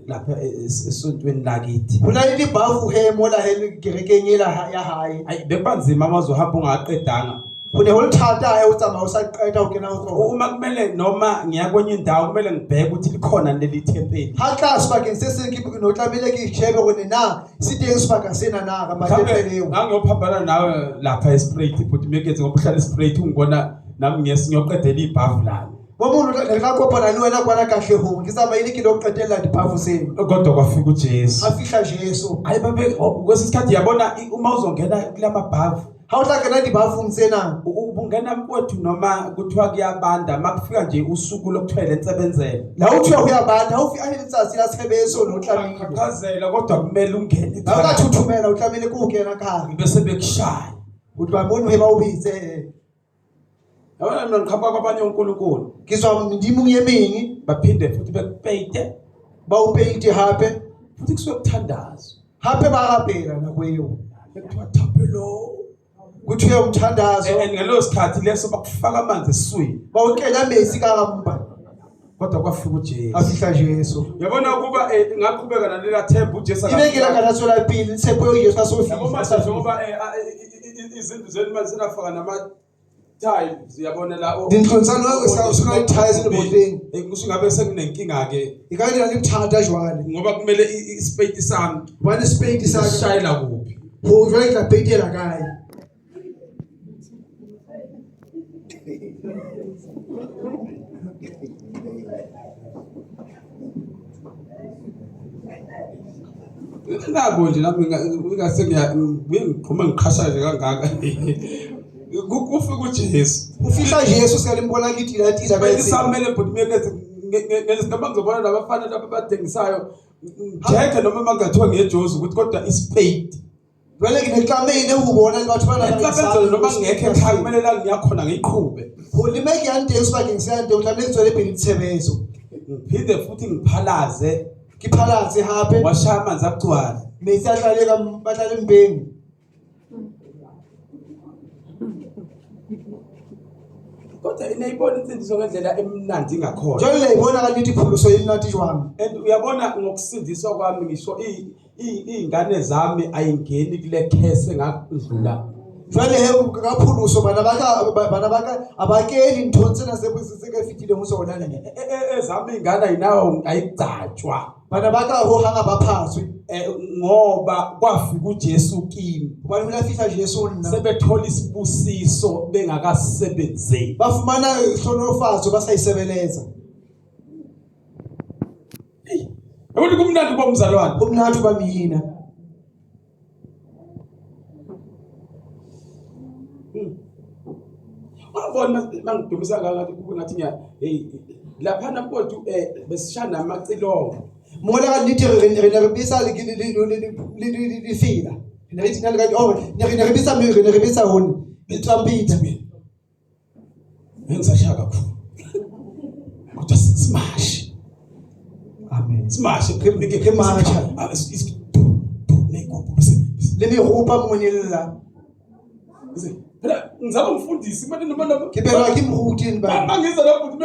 lapha esontweni lakithi Kuna leli bavu he mola he gerekenyela ya hayi. hayi bebanzima amazohamba ungaqedanga Kune holithatha he utsama usaqeda ukena utso. uma kumele noma ngiya kwenye indawo kumele ngibheke ukuthi likhona leli thempeli Hatla sibakeng sesenki notlamile ke chebe gone na siteng sibaka sena na ka matepeleo. ngangiyophambana nawe lapha eSprite but Mekezi ngoba uhlala eSprite ungibona nami ngiyoqedela ibhavu lami Bomuntu la kopana ni wena kwana kahle ho ngizama yini kilo kuqedela diphavu seni. kodwa kwafika uJesu Afihla Jesu. hayi babe kwesisikhathi yabona uma uzongena kulamabhavu Hawutla kana diphavu msena. ubungena mkwethu noma kuthiwa kuyabanda makufika nje usuku lokuthwela entsebenzelo La uthi uyabanda awufi ahilitsatsi la sebeso notlamile. qhazela kodwa kumele ungene La ukathuthumela utlamile kungena khari. bese bekushaya Utwabona heba ubitse. yabona mina ngikhamba kwabanye uNkulunkulu Ngizwa ndimi unyemingi baphinde futhi bekupeyite bawupeyiti hape. futhi kusuke kuthandazwa Hape barabhela na kweyo. bekuthiwa thapelo Kuthiwe umthandazo. ngelo sikhathi leso bakufaka amanzi esiswini Bawukela mesi kampa. kodwa kwafika uJesu Afihla Jesu. yabona ukuba ngaqhubeka nalela themba uJesu Ibekela kana sola pili sepho uJesu yabona asofika. ngoba izinto zenu mazinafaka nama tiles yabona la Dintlonsana usuna tiles emotweni. ngisho ngabe senginenkinga ke Ikanye nalithanda jwale. ngoba kumele ispace sami One spade sakhe. sishayela kuphi Ho jwale la peyitela kae. nabo nje nami ngase ngiqhuma ngiqhashaje kangaka kufika uJesu Ufihla Jesu sikalimbola kithi la tiza bese kayi. samele but Mekezi ngesikhathi ngizobona labafana laba abadengisayo ngeke noma mangathiwa ngejozi ukuthi kodwa ispade Jwale nginekamene ubona bathu bana entsebenzelo noma ngeke ekhaya kumele la ngiyakhona ngiqhube Ho limeke yande usibakeng siyande utlamile tswele peli tsebezo. ngiphinde futhi ngiphalaze Kiphalatse hape. washaya amanzi agcwala Mesi ahlale bahlale mbeni. kodwa inayibona insindiso ngendlela emnandi ngakhona Jwale la ibona kanithi phuluso yinathi jwami. and uyabona ngokusindiswa kwami ngisho izingane zami ayingeni kule case engakudlula Jwale he ka pholoso bana baka abakeli ntho tsena se ke fitile mo sona nne. Ezami ingane ayinawo ayigcatshwa. Bana baka ho hanga baphatswe Ngoba kwafika uJesu kimi. Ubani ulafisa Jesu nna. Sebethola isibusiso bengakasebenzeli. Bafumana ihlonofazo basayisebeleza. Yabona kumnandi bomzalwane. Kumnandi bamina. Wabona mangidumisa ngathi kube ngathi hey lapha nampotu besishana amacilongo. Mola ka niti re bisa le fila. Ne re tsina le ka oh ne re bisa hone. Itsambita. Ngizashaka kakhulu. Kodwa smash. Amen. Smash Ke macha. Le mi rupa monella. Phela ngizaba umfundisi manje noma Ke bela ke mruti ba. Mangiza lapho ukuthi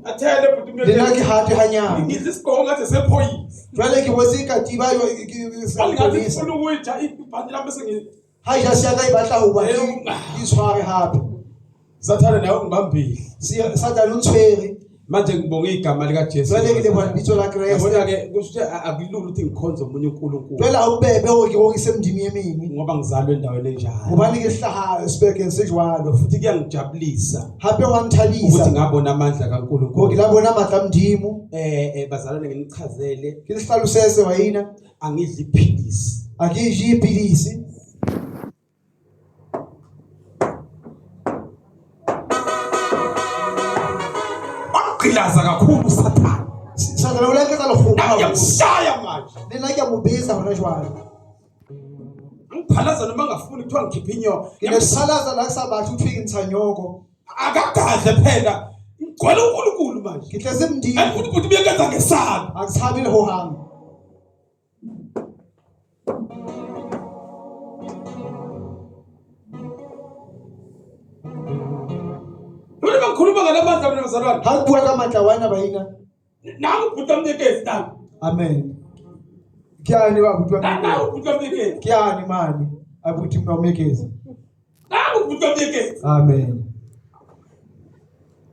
athele futhi Le na ke hati hanyana. ngizisigonga ngathi sephoyisa. Jwale ke bose ka tiba yo Ngathi ngifuna ukuyija ibhandi lami bese ha ja siya batla ho ba di tshware hape. Sathane nawe ngibambile. Sa lo tshwere. Manje ngibonga igama lika Jesu. Jwale ke le bona bitso la Christ. Yabona ke kusho akulula ukuthi ngikhonze umunye uNkulunkulu. Jwale awubebe o ke semndimi yemini. Ngoba ngizalwe endaweni enjalo. Ubani ke hlaha sibeke sejwalo. Futhi kuyangijabulisa Hape ukuthi wanthabisa. ngabona amandla Ngo kaNkulunkulu. ngilabona amadla mdimu. Bazalwane nginichazele Ke sihlalo sese wayina. angidli iphilisi. Akiji iphilisi. Waqilaza kakhulu uSathane. Sathana ulakeza lofuqa. Ngiyamshaya manje. Lena ke mubisa hona jwalo. Ngiphalaza noma ngafuni kuthiwa ngikhipha inyoka. Ke nesalaza la kusabathu uthwiki ntshanyoko. Akagadle phela. Ngigcwele uNkulunkulu manje. Ke hleze mndimi. Futhi ukuthi uyekenza ngesaba. Akushabile ho hanga. Wena bakhuluma ngalamandla mina bazalwane. Ha bua ka matla wana bayina. Nangu ubhuta mnyekezi nami. Amen. Kyani babutwa Nangu ubhuta mnyekezi. Kyani mani abuthi mwamekeza. Nangu ubhuta mnyekezi. Amen.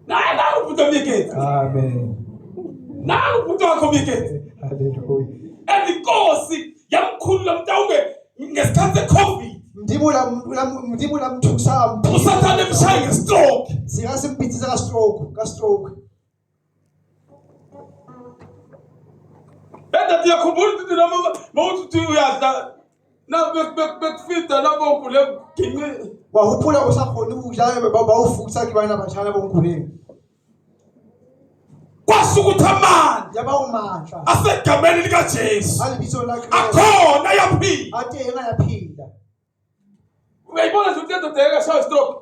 Nangu ubhuta mnyekezi. Amen. Nangu ubhuta wakho mnyekezi. Hallelujah. Enkosi yamkhulula mntawuke ngesikhathi seCovid. Mdimu la mthusa mphi. uSathane emshaye ngestroke. Sika simpithisa ka stroke. Benda ndiyakhumbula ukuthi noma mawuthi uyadla na bekufida lapho kule ginqi. Wahuphula usakhona ukudla bawufutsa ke bana bashana bonkuleni. Kwasukuthi amandla Yaba umandla. asegameni lika Jesu. Alibizo la Christ. Akhona yaphila. Ate yena yaphila. Uyayibona nje ukuthi ndodeka shaya stroke.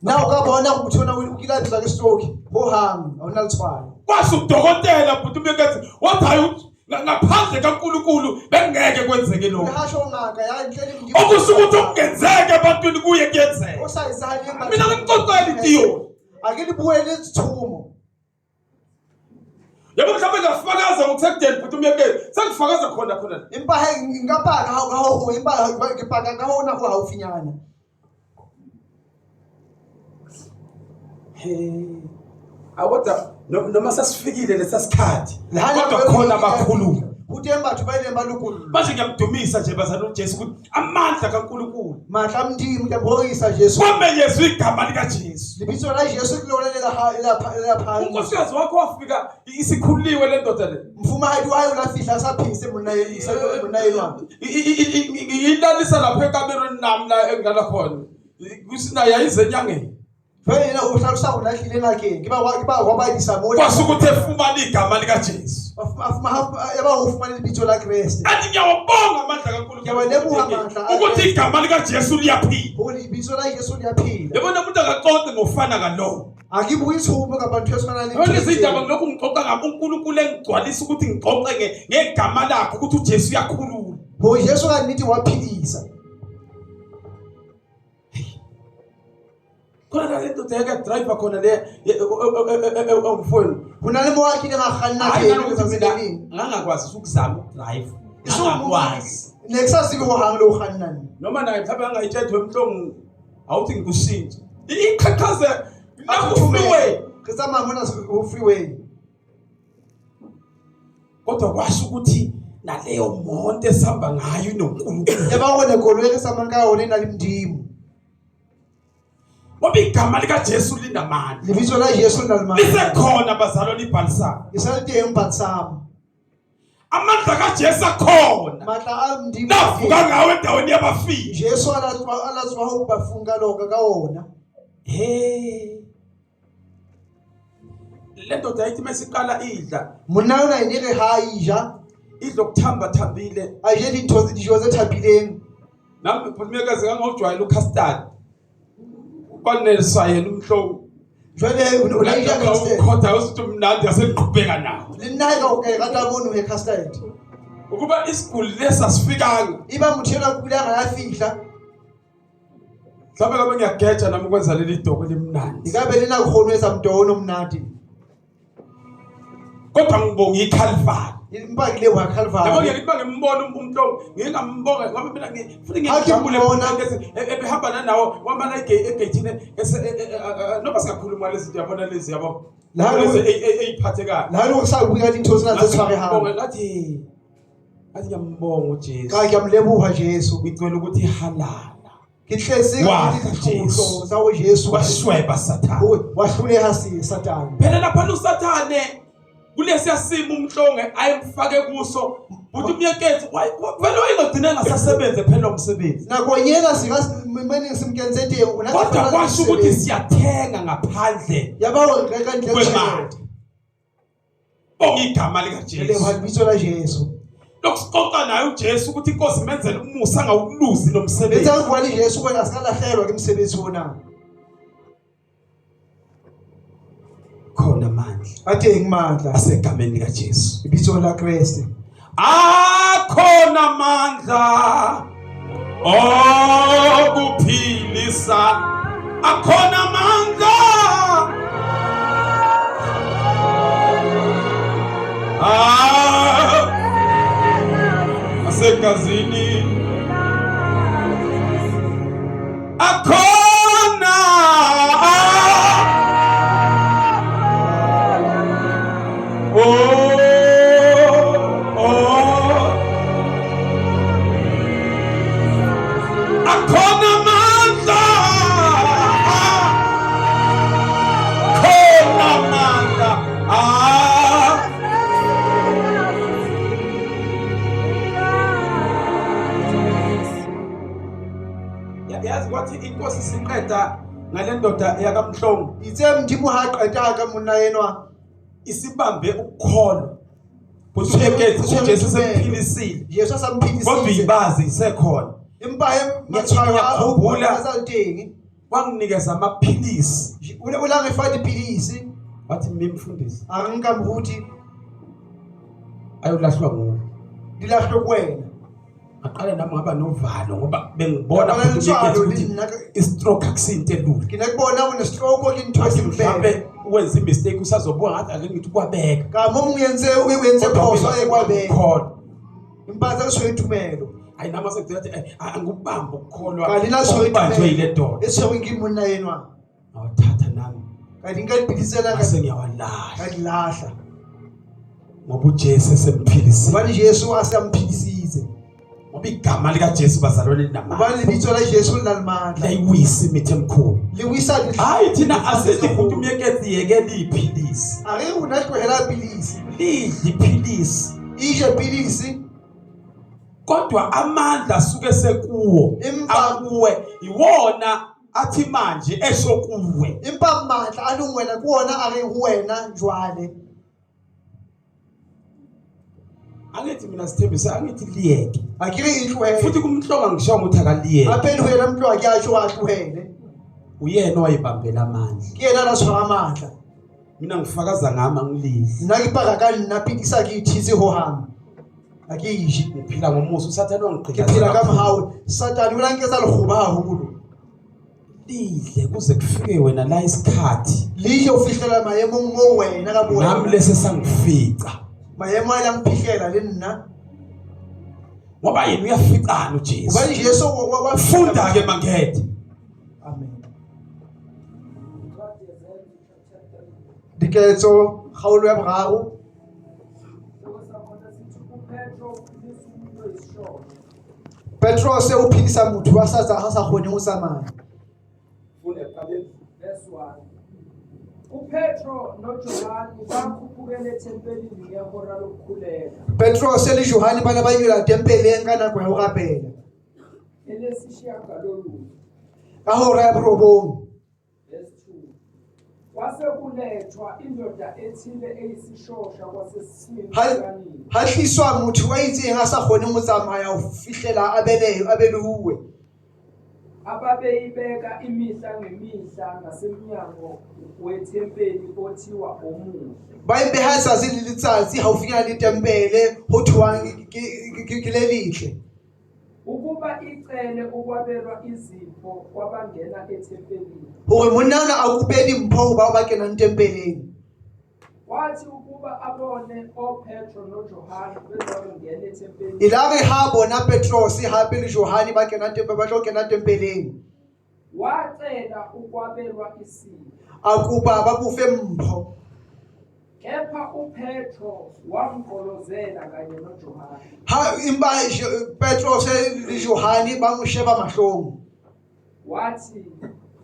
Na ukabona ukuthona ukilapha ke stroke. Ho hang awunalithwala. Kwasudokotela futhi umyekezi wathi hayi ngaphandle kaNkulunkulu bengeke kwenzeke lokho. Ngihasho ngaka ya inhleli mndimu. Okusuka ukuthi ukungenzeke ebantwini kuye kuyenzeka. Osayizali emba. Mina ngicocela itiyo. Ake libuye lesithumo. Yabo mhlawumbe ngafakaza ngokusekudeni futhi umyekezi. Sengifakaza khona. Impahe ngapaka hawo impahe ngipaka ngahona ho hawufinyana. Awuda noma sasifikile lesasikhathi. Kodwa khona abakhuluma. Uthi embathu bayilemba lokulu. Manje ngiyamdumisa nje bazana uJesu ukuthi amandla kaNkulunkulu. Mahla mndimu ngiyabonisa Jesu. Kwamenyezwe igama lika Jesu. Libizo la Jesu kulolela lapha. Unkosikazi wakho wafika isikhululiwe le ndoda le. Mfuma hayi wayo lafihle saphise munayeni wami. Ilalisa lapha ekamerweni nami la engidlala khona. Kusina yayizenyangeni. Wena uhlalusa ulahlile ngake. Ngiba wabayisa mona. Kwasukuthi efumana igama lika Jesu. Yaba ufumana libizo la Christ. Athi ngiyawabonga amandla kaNkulunkulu. Ukuthi igama lika Jesu liyaphila. Holy bizo la Jesu liyaphila. Yabona umuntu akaxoxe ngofana kalowo. Akibuyi ithubo ngabantu besifana le. Wena izindaba ngilokhu ngixoxa ngabo uNkulunkulu engigcwalisa ukuthi ngixoxe ngegama lakhe ukuthi uJesu uyakhulula. Ho Jesu kanithi waphilisa. Khona le ndoda yake driver khona le umfowenu. Kunale mwakhe ngakhanna ke. Ngangakwazi ukuzama ukudrive. Angakwazi. Nexasi ho hang lo kgannang. Noma naye mhlawumbe angayitshethwe emhlongo awuthi ngikushintshe. Iqhaqhaze la ku freeway. Ke tsamaya mona ho freeway. Kodwa kwasho ukuthi naleyo monto esihamba ngayo inoNkulunkulu. Yaba wona kolwe ke tsamaya ka ona ina le Modimo. Ngoba igama lika Jesu linamandla. Lebitso la Jesu lina le mandla. Lisekhona bazalwa libhalisana. Isalte emphatsama. Amandla kaJesu akhona. Matla a Modimo. Navuka ngawe endaweni yabafishi. Jesu alatswa ho bafunga loka ka ona. Le ndoda yayithi masiqala idla. Monna ona ene re ha ija. Idlo kuthamba thambile. A je dijo tse thabileng. Nami phumekaze ngangojwayela ucustard. Kwaneliswa yena umhlobo. Jwale una ija custard. Kodwa usithi mnandi aseniqhubeka nawo. Linayi ka okay rata bono he custard. Ukuba isiguli lesasifikanga. Iba muthela kulanga yafihla. Mhlawumbe ngabe ngiyageja nami ukwenza leli doko limnandi. Ingabe lina kukhonweza mntono omnandi. Kodwa ngibonga iCalvary. Impaki le wa Calvary. Yabo ngiyaliba ngembona umuntu ngingambonga ngoba mina ngifuna ngijabule ukuthi ebehamba nawo wamana egeyithini noma singakhuluma lezi zinto yabona lezi yabo. Lezi eyiphathekayo. La lo sabuka into zinazo tshware ha. Ngibonga ngathi ngiyambonga uJesu. Ka ngiyamlebuha Jesu. Ngicela ukuthi halala. Ngihlezi ngithuso zawo Jesu washweba Sathane. Wahlule hasi Sathane. Phela lapha uSathane kulesiya simo umhlonge ayemfake kuso uthi umyekethu vele wayengagcina ngasasebenze phela umsebenzi nakonyeka sikasimene simkenzete unathi kodwa kwasho ukuthi siyathenga ngaphandle yabawo ngeka ndle kwemali igama lika le Jesu halibizo la Jesu lokusiqoqa naye uJesu ukuthi inkosi imenzele umusa ngawuluzi nomsebenzi benza ngwali Jesu kwena asikalahlelwa kumsebenzi wona khona manje athe ngimandla asegameni lika Jesu ibizo la Kristu akhona amandla okuphilisa akhona amandla asegazini akhona yazi kwathi inkosi siqeda ngalendoda yakamhlongo itse Modimo ha qeta ka monna yenwa isibambe ukukholwa buthekethe uJesu semphilisile Jesu samphilisile kodwa ibazi isekhona empa emathwayo ngiyakhumbula asaltengi wanginikeza amaphilisi ula ngifati philisi wathi mimfundisi angikamhuthi ayolahlwa nguwe dilahlwe kwena aqala nami ngaba novalo ngoba bengibona ukuthi i-stroke akusinto elula nginakubona une stroke okinthosi mhlambe wenza imistake usazobuka ngathi ake ngithi kwabeka kama uyenze phoso ekwabeka khona impatha soyithumelo hayi nama sekuthi angubamba ukukholwa kanti naso ubanjwe ile doda esho ngimuna yenwa awathatha nami kanti ngaliphikisela bese ngiyawalahla kalahla ngoba uJesu esemphilisile bani Jesu asamphilisile ngoba igama lika Jesu bazalwane linamandla bani libitso la Jesu linalimandla layiwisa imithi emkhulu liwisa hayi thina asithi ukuthi umyekezi yekela iphilisi ake unaqhela philisi lidli iphilisi ishe philisi kodwa amandla asuke sekuwo akuwe iwona athi manje esho kuwe impa amandla alungwena kuona ake kuwena njwale angithi mina sithembisa angithi liyeke akiri inhlwe futhi kumhlonga ngisho ukuthi akaliyeke aphendwela umuntu wakhe asho wahlwele uyena owayibambela amandla kuyena laswa amandla mina ngifakaza ngama ngilisi nakipaka kani naphikisa kithi hohamba akiyishi ngiphila ngomusa uSathane wangiqhikaza ngiphila kamhawu Sathane ulankeza lhuba hahulu lidle kuze kufike wena la isikhathi lidle ufihlela mayemo ngowena kabona nami lese sangifica mayemo ayangphihlela lenina ngoba yena uyaficana uJesu. Hobane Jesu Funda ke mangete. Amen. Diketso kgaolo ya boraro. Petros o phidisa motho a sa kgone ho tsamaya. Verse 1. uPetro noJohane bakhuphukela ethempelini ngehora lokukhuleka. Petros le Johane bana ba nyela tempeleng ka nako ya ho rapela. Elesishiyagalolunye. Ka hora ya borobong. Verse 2. Kwase kulethwa indoda ethile eyisishosha kwasesiswini sikanina. Ha hliswa motho wa itseng a sa kgone ho tsamaya ho fihlela abelehuwe. Ababeyibeka imihla ngemihla ngasemnyango wethempeli othiwa omuhle. Ba ibeha tsatsi le letsatsi ha o fihla le tempele ho thwang ke le lihle. Ukuba icele ukwabelwa izipho kwabangena ethempelini. Hore monana a kupedi mpho ho ba kenang tempeleng. Wathi ukuba abone oPetro noJohane bezongena ethempelini. Ilare ha bona Petros hape le Johane ba kenang tempeleng ba tlo kena tempeleng. Wacela ukwabelwa isipho. Akuba ba bufe mpho. Kepha uPetro wamgqolozela kanye noJohane. Ha imba Petros le Johane ba mo sheba mahlong. Wathi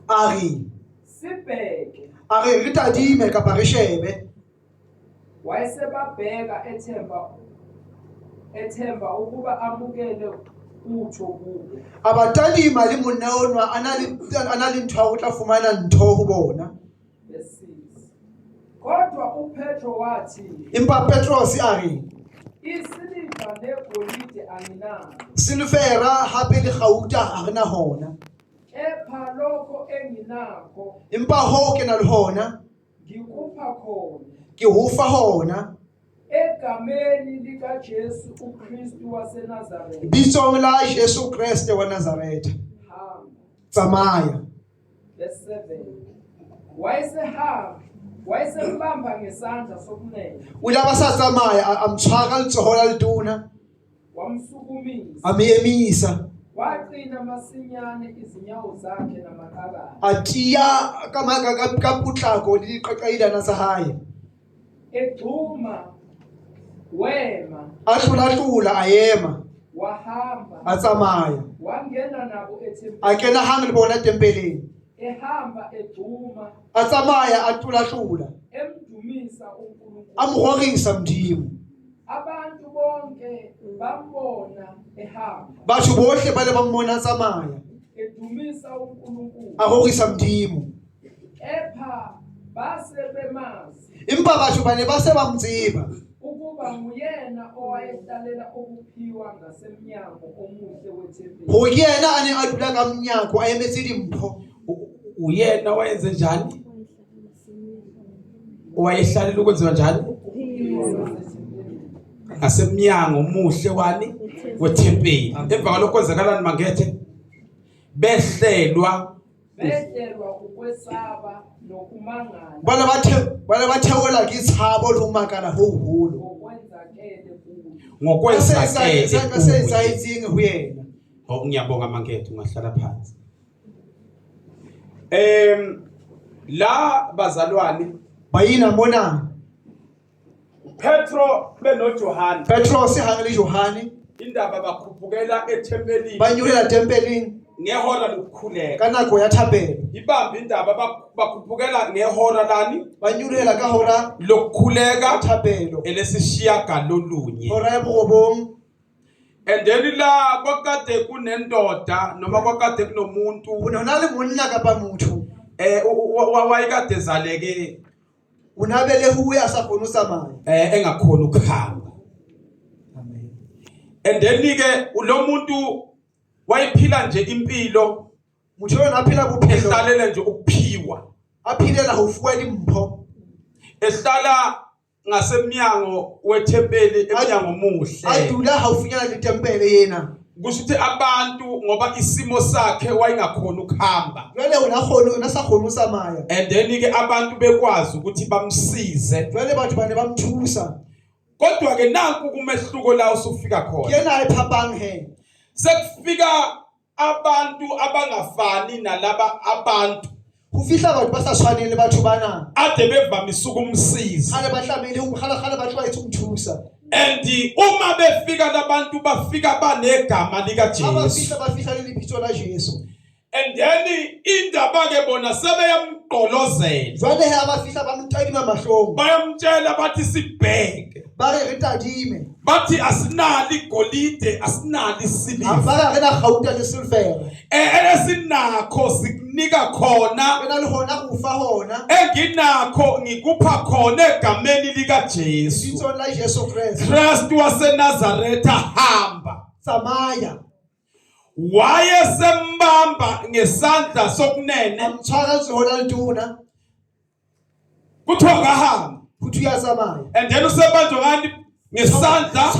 Ari sibheke. Ari re tadime ka ba re shebe. Wayesebabheka ethemba ukuba amukele utho kubo. Abatadima le monna onwa ana le ntho o tla fumana ntho ho bona. Verse 6. Kodwa uPetro wathi Impa Petros ari isiliva negolide anginalo. silfera hape le gauta ha rena hona. Kepha lokho enginakho Impa ho ke na le hona ngikupha khona. ke ho fa hona Egameni likaJesu uKristu waseNazaretha. bitsong la Jesu Kriste wa Nazareth. Hamba. Tsamaya. Verse 7. Wayesembamba ngesandla sokunene. Ula ba sa tsamaya amtshwara letsoho la letona Wamsukumisa. amemisa Waqina masinyane izinyawo zakhe namaqakala. atia ka putlako le diqaqailana tsa hae. Egcuma wema A hlula ayema wahamba a tsamaya wangena nabo ethempelini. a kena hang le bona tempeleng Ehamba egcuma a tsamaya a hlula emdumisa uNkulunkulu. a mogorisa Modimo. Abantu bonke bambona ehamba Batho bohle ba le ba mmona tsamaya edumisa uNkulunkulu. a gorisa Modimo. Kepha base bemazi Impa batho ba ne ba se ba mtseba ukuba nguyena owayehlalela ukuphiwa ngasemnyango omuhle wethempeli. ho ke yena a ne a dula ka mnyako a emetse dimpho. Uyena wayenze njani? Wayehlalela ukwenziwa njani? Ngasemnyango omuhle wani wethempeli. Emva kwalokho kwenzakalani mangete? Behlelwa Ukwesaba nokumangala Bana ba theola ke tshabo le ho makala ho holo okwenzakele kubo. ka se etsahetseng ho yena. Ngiyabonga mangete ungahlala phansi. La bazalwane Bayina mona Petro benoJohane Petros hang le Johane indaba bakhuphukela ethempelini ba nyulela tempeleng ngehora lokukhuleka. ka nako ya thapelo. Ibamba indaba bakhuphukela ngehora lani Ba nyulela ka hora ya lokukhuleka thapelo. elesishiyagalolunye. Hora ya borobong. And then la kwakade kunendoda noma kwakade kunomuntu Una le monna ka pa motho wayekade zaleke unabele huwe a sa kgone ho tsamaya. engakhona ukuhamba. Amen. And then ke lo muntu wayiphila nje impilo Motho yona a phela bophelo ehlalele nje ukuphiwa, a philela ho fuwa dimpho. ehlala ngasemnyango wethempeli emnyango A omuhle. dula haufinyana le tempele yena. Kusho ukuthi abantu ngoba isimo sakhe wayengakhona ukuhamba, Jwale una sa kgone ho tsamaya. and then ke abantu bekwazi ukuthi bamsize. Jwale batho ba ne ba mthusa. Kodwa ke nanku kumehluko la usufika khona. Ke na iphapang he. Sekufika abantu abangafani nalaba abantu Ho fihla batho ba sa tshwanele batho bana. ade bevamise ukumsiza. Khale ba hlamile khale batho ba itsumthusa. And uma befika labantu bafika banegama lika Jesu. Ba fihla le lebitso la Jesu. And then indaba ke bona sebeyamqolozela. Jwale he aba fihla ba mtadima mahlong. Bayamtshela bathi sibheke. Ba re tadime. Bathi asinali igolide, asinali isiliva. Ba re na gauta le silver. Esinakho sikunika khona. Bena le hona kufa hona. Enginakho ngikupha khona egameni lika Jesu. Lebitso la Jesu Christ. Kristu waseNazaretha hamba. Samaya. Wayesembamba ngesandla sokunene. Amthwala zihona ntuna. Kuthiwa kahamba. Kuthi uyasamaya. And then usebanjwa ngani ngesandla.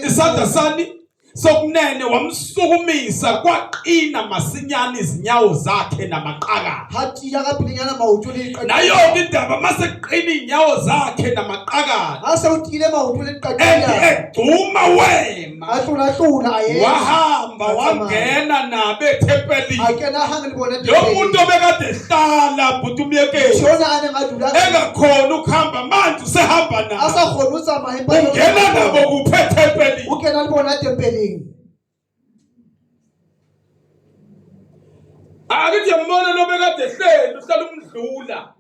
Isandla sani sokunene wamsukumisa kwaqina masinyane izinyawo zakhe namaqaka. Hathi yakaphinyana mawutu liqaqala. Nayo indaba maseqina inyawo zakhe namaqaka. Ase utile mawutu liqaqala. Egcuma wema. Ahlula ayena. Wahamba wangena nabe ethempelini. Akena hanga libona lo muntu obekade ehlala butumyeke. Shona ane ngadula. Engakhona ukuhamba manje usehamba naye. Asakhona uzama empeleni. Ungena nabo kuphethe empelini. Ukena libona tempelini. Akithi yambona nobekade ehleli uhlala umdlula.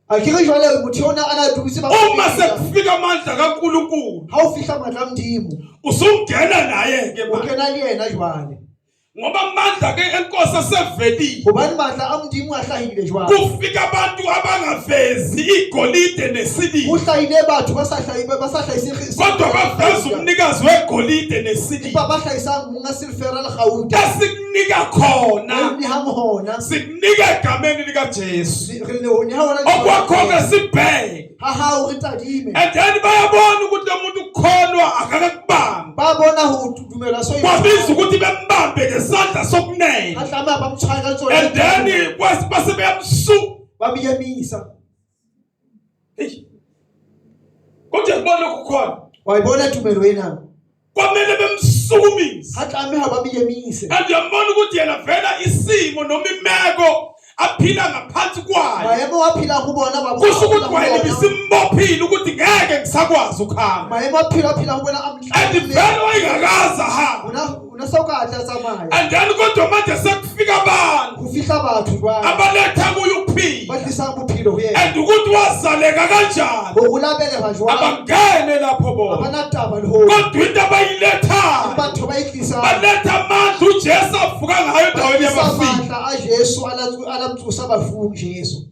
Akike jwale umuthona anadukise ba. Uma sekufika amandla kaNkulunkulu. Hawufihla amandla amdimu. Usungena naye ke manje. Ukena liyena jwale. Ngoba amandla ke enkosi asevelile. Ubani mandla amdimu ahlahile jwale. Kufika abantu abangavezi igolide nesiliva. Uhlahile bathu basahla isihisi. Kodwa baveza umnikazi wegolide nesiliva. Bahlahisa ngasilfera la gauta. Asikunika khona. Ni hamhona. Sikunika egameni lika Jesu. Ni hawona. Okwakho ke sibheke. Haha uritadime. And then bayabona ukuthi umuntu ukholwa akakubamba. Babona udumela so. Kwabiza ukuthi bembambe ngesandla sokunene. Ahlama bamchaya kanzona. And then base beyamsu. Babiyemisa. Kodwa kubona ukukhona. Wayibona dumelo wena. Kwamele bemsukumise. Hatlame hababiyemise. And yambona ukuthi yena vela isimo noma imeko aphila ngaphansi kwayo. Mayemo waphila kubona babo. Kusho ukuthi wena bisimbophile ukuthi ngeke ngisakwazi ukuhamba. Mayemo waphila kubona amhlanje. And vele wayengakaza hamba. Unasokatha samaya. And then kodwa manje sekufika abantu. Kufihla bathu kwayo. Abaletha kuye ukuphila. Bahlisa uphilo kuyena. And ukuthi wazaleka kanjani. Ngokulabele bajwa. Abangene lapho bona. Abanataba lo. Kodwa into abayiletha. Batho bayihlisa. Baletha amandla uJesu avuka ngayo endaweni yabafiki. Amandla aJesu alamthusa abafundi Jesu.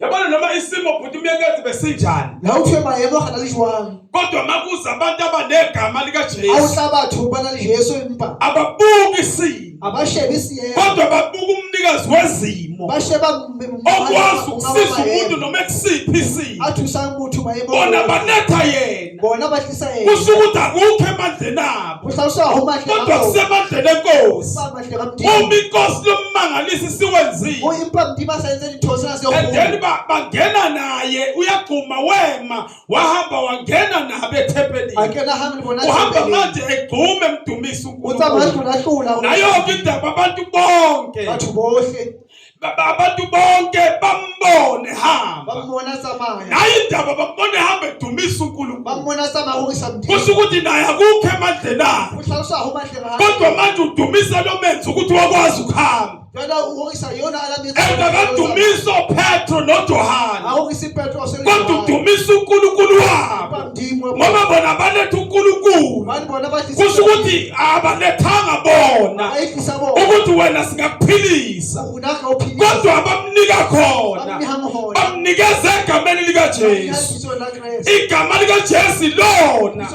Yabona noma isimo futhi umyekezi besinjani. La uthe mayemo khana lishwang. Kodwa makuza abantu abanegama lika Jesu. Awuhlabathu bana Jesu impa. Ababuki isimo. Abashebisi yena. Kodwa babuka umnikazi wezimo. Basheba Okwazi ukusiza umuntu noma ekusiphi isimo. Athusa umuntu mayemo. Bona baletha yena. Bona bahlisa yena. Kusho ukuthi akukho emandleni abo. Uhlawusa umahle. Kodwa kusemandleni enkosi. Amahle kamdini. Uma inkosi lommangalisi siwenzile. Uyimpa mdima senze ithosi nasiyo. And then bangena naye uyagcuma wema wahamba wangena nabe ethempelini. Akena hamile bona. Uhamba manje egcume emdumisa uNkulunkulu. Utsabantu lahlula. Nayo indaba abantu bonke. Bathu bohle. Abantu bonke bambone hamba. Bambona samaya. Nayo indaba bambone hamba edumisa uNkulunkulu. Bambona samaya ukisa mdini. Kusho ukuthi naye akukho emandleni akhe. Uhlawusa umahle ngayo. Kodwa manje udumisa lo menzi ukuthi wakwazi ukuhamba. Yona ukisa yona alamisa. Engakadumisa Petro noJohane. Awukisi Petro osele. Kodwa udumisa uNkulunkulu wabo. Ngoba bona baletha uNkulunkulu. Kusho ukuthi abalethanga bona. Ukuthi wena singakuphilisa. Kodwa abamnika khona. Bamnikeza egameni lika Jesu. Igama lika Jesu lona.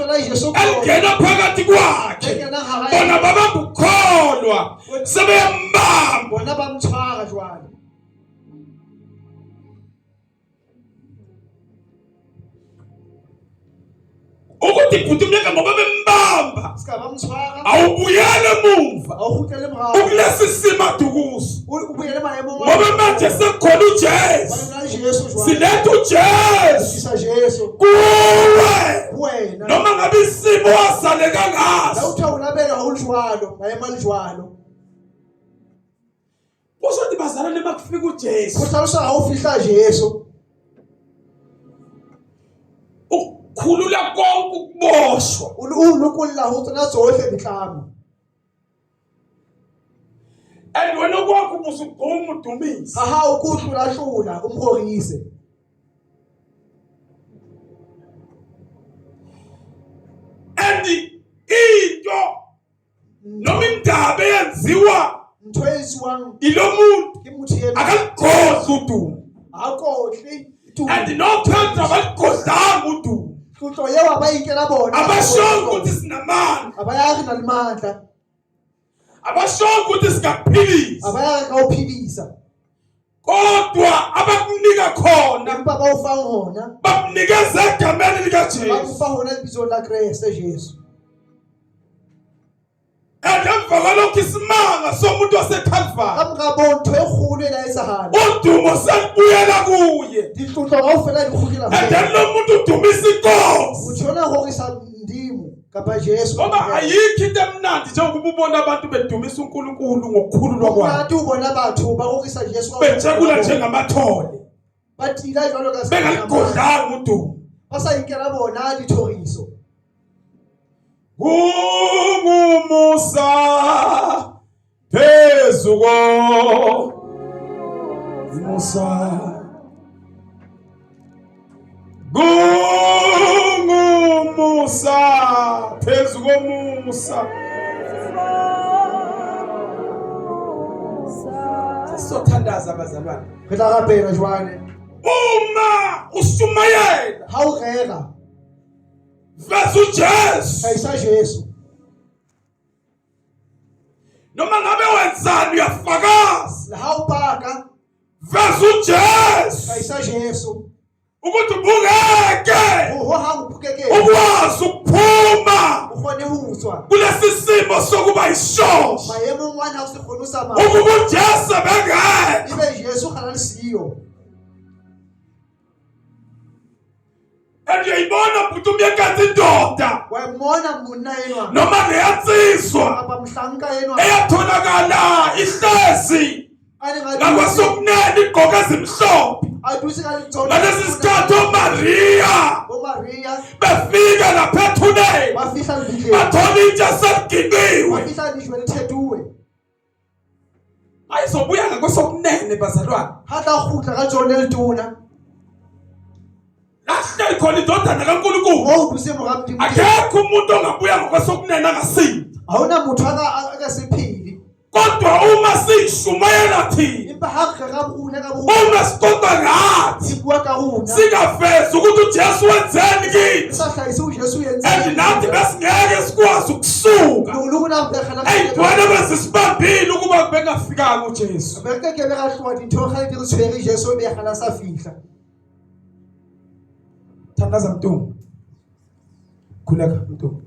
Elingena phakathi kwakhe. Bona babakukholwa. Sebeyambamba. Bona bamthwaka jwala. Ukuthi kuthumeka ngoba bembamba. Sikabamthwaka. Awubuyele emuva. Awukhutele emhawu. Ukulesi sima dukuso. Ubuyele mayemo. Ngoba manje sekukhona uJesu. Jesu jwale. Siletha uJesu Sisa Jesu. kuwe. Wena. Noma ngabe isimo wasaleka La ngaso. utha unabela awuljwalo, bayemali jwalo. Kusho ukuthi bazalwane makufika uJesu. Kuthalusa awufihla Jesu. Ukukhulula konke ukuboshwa. Ulukulla uthi nazohle dihlamo. And wena kwakho ubusugquma udumisa. Haha ukuhlula umhorise. And into noma indaba eyenziwa Mthwesiwang ilo muntu imuthi yena akaligodla udumo. akohli And no phetha abaligodlanga udumo. Hlutlo yewa bayinkela bona. Abashonga ukuthi sinamandla. Abayaki nalimandla. Abashonga ukuthi singaphilisa. Abayaki kawuphilisa. Kodwa abakunika khona Nampa bawufanga hona. bakunikeza egameni likaJesu. Bakufanga hona libizweni laKristu Jesu. And emva kwalokho isimanga somuntu waseKalvari Kamngabonto ekhulu la esahana. udumo selibuyela kuye. Dihlutlo kaofela dikhukela. And then lo muntu udumisa inkosi. Utshona horisa ndimu kapa Jesu. Ngoba ayikho into emnandi njengoba ubona abantu bedumisa uNkulunkulu ngokukhululwa kwabo. Ngathi ubona bathu bahorisa Jesu. Bejabula njengamathole. Bathila jwalo ka Bengaligodlanga udumo. basayinkela bona dithoriso. Kungumusa phezuko Musa Kungumusa phezuko Musa Sothandaza abazalwane Phela kapela jwane. uma usumayela Ha o rega veza uJesu kaisa Jesu. noma ngabe wenzani uyafakaza La ha o paka veza uJesu kaisa Jesu. ukuthi ubungeke Ho ha uphukeke. ukwazi ukuphuma Ukhone utswa. kulesi simo sokuba yishosha Mayemo mwana usikhonusa ma. ukuba uJesu bengeke Ibe Jesu khala lisiyo. andiyayibona ukuthi umyekazi indoda Wayemona muna yenwa. noma neyatsizwa Apa mhlanka yenwa. eyatholakala ihlezi Ane ngakwesokunene igqoke ezimhlophe adusi kalitsona. ngalesi sikhathi uMariya O Maria befika lapha ethuneni bafihla libike. bathola itshe seliginqiwe Bafihla lishwe lithethuwe. ayizobuya ngakwesokunene bazalwane Hata khutla ka jone lituna. lahle khona indodana kaNkulunkulu Mo uduse mo kamdi. akekho umuntu ongabuya ngakwesokunene angasindi Awuna muthu akasiphili. kodwa uma siyishumayela thina Impa hakga ka buna ka bu. uma siqoqa ngathi Sibua ka una. singavezi ukuthi uJesu wenzeni kithi Sahlayisa uJesu yenze. and nathi besingeke sikwazi ukusuka Lukuna mbekhala. ey'ntwana bezisibambile ukuba bengafikanga uJesu Berke ke be ga hlwa dintho ga di re tshwere Jesu be gala sa fihla. thandaza mntu khuleka mntu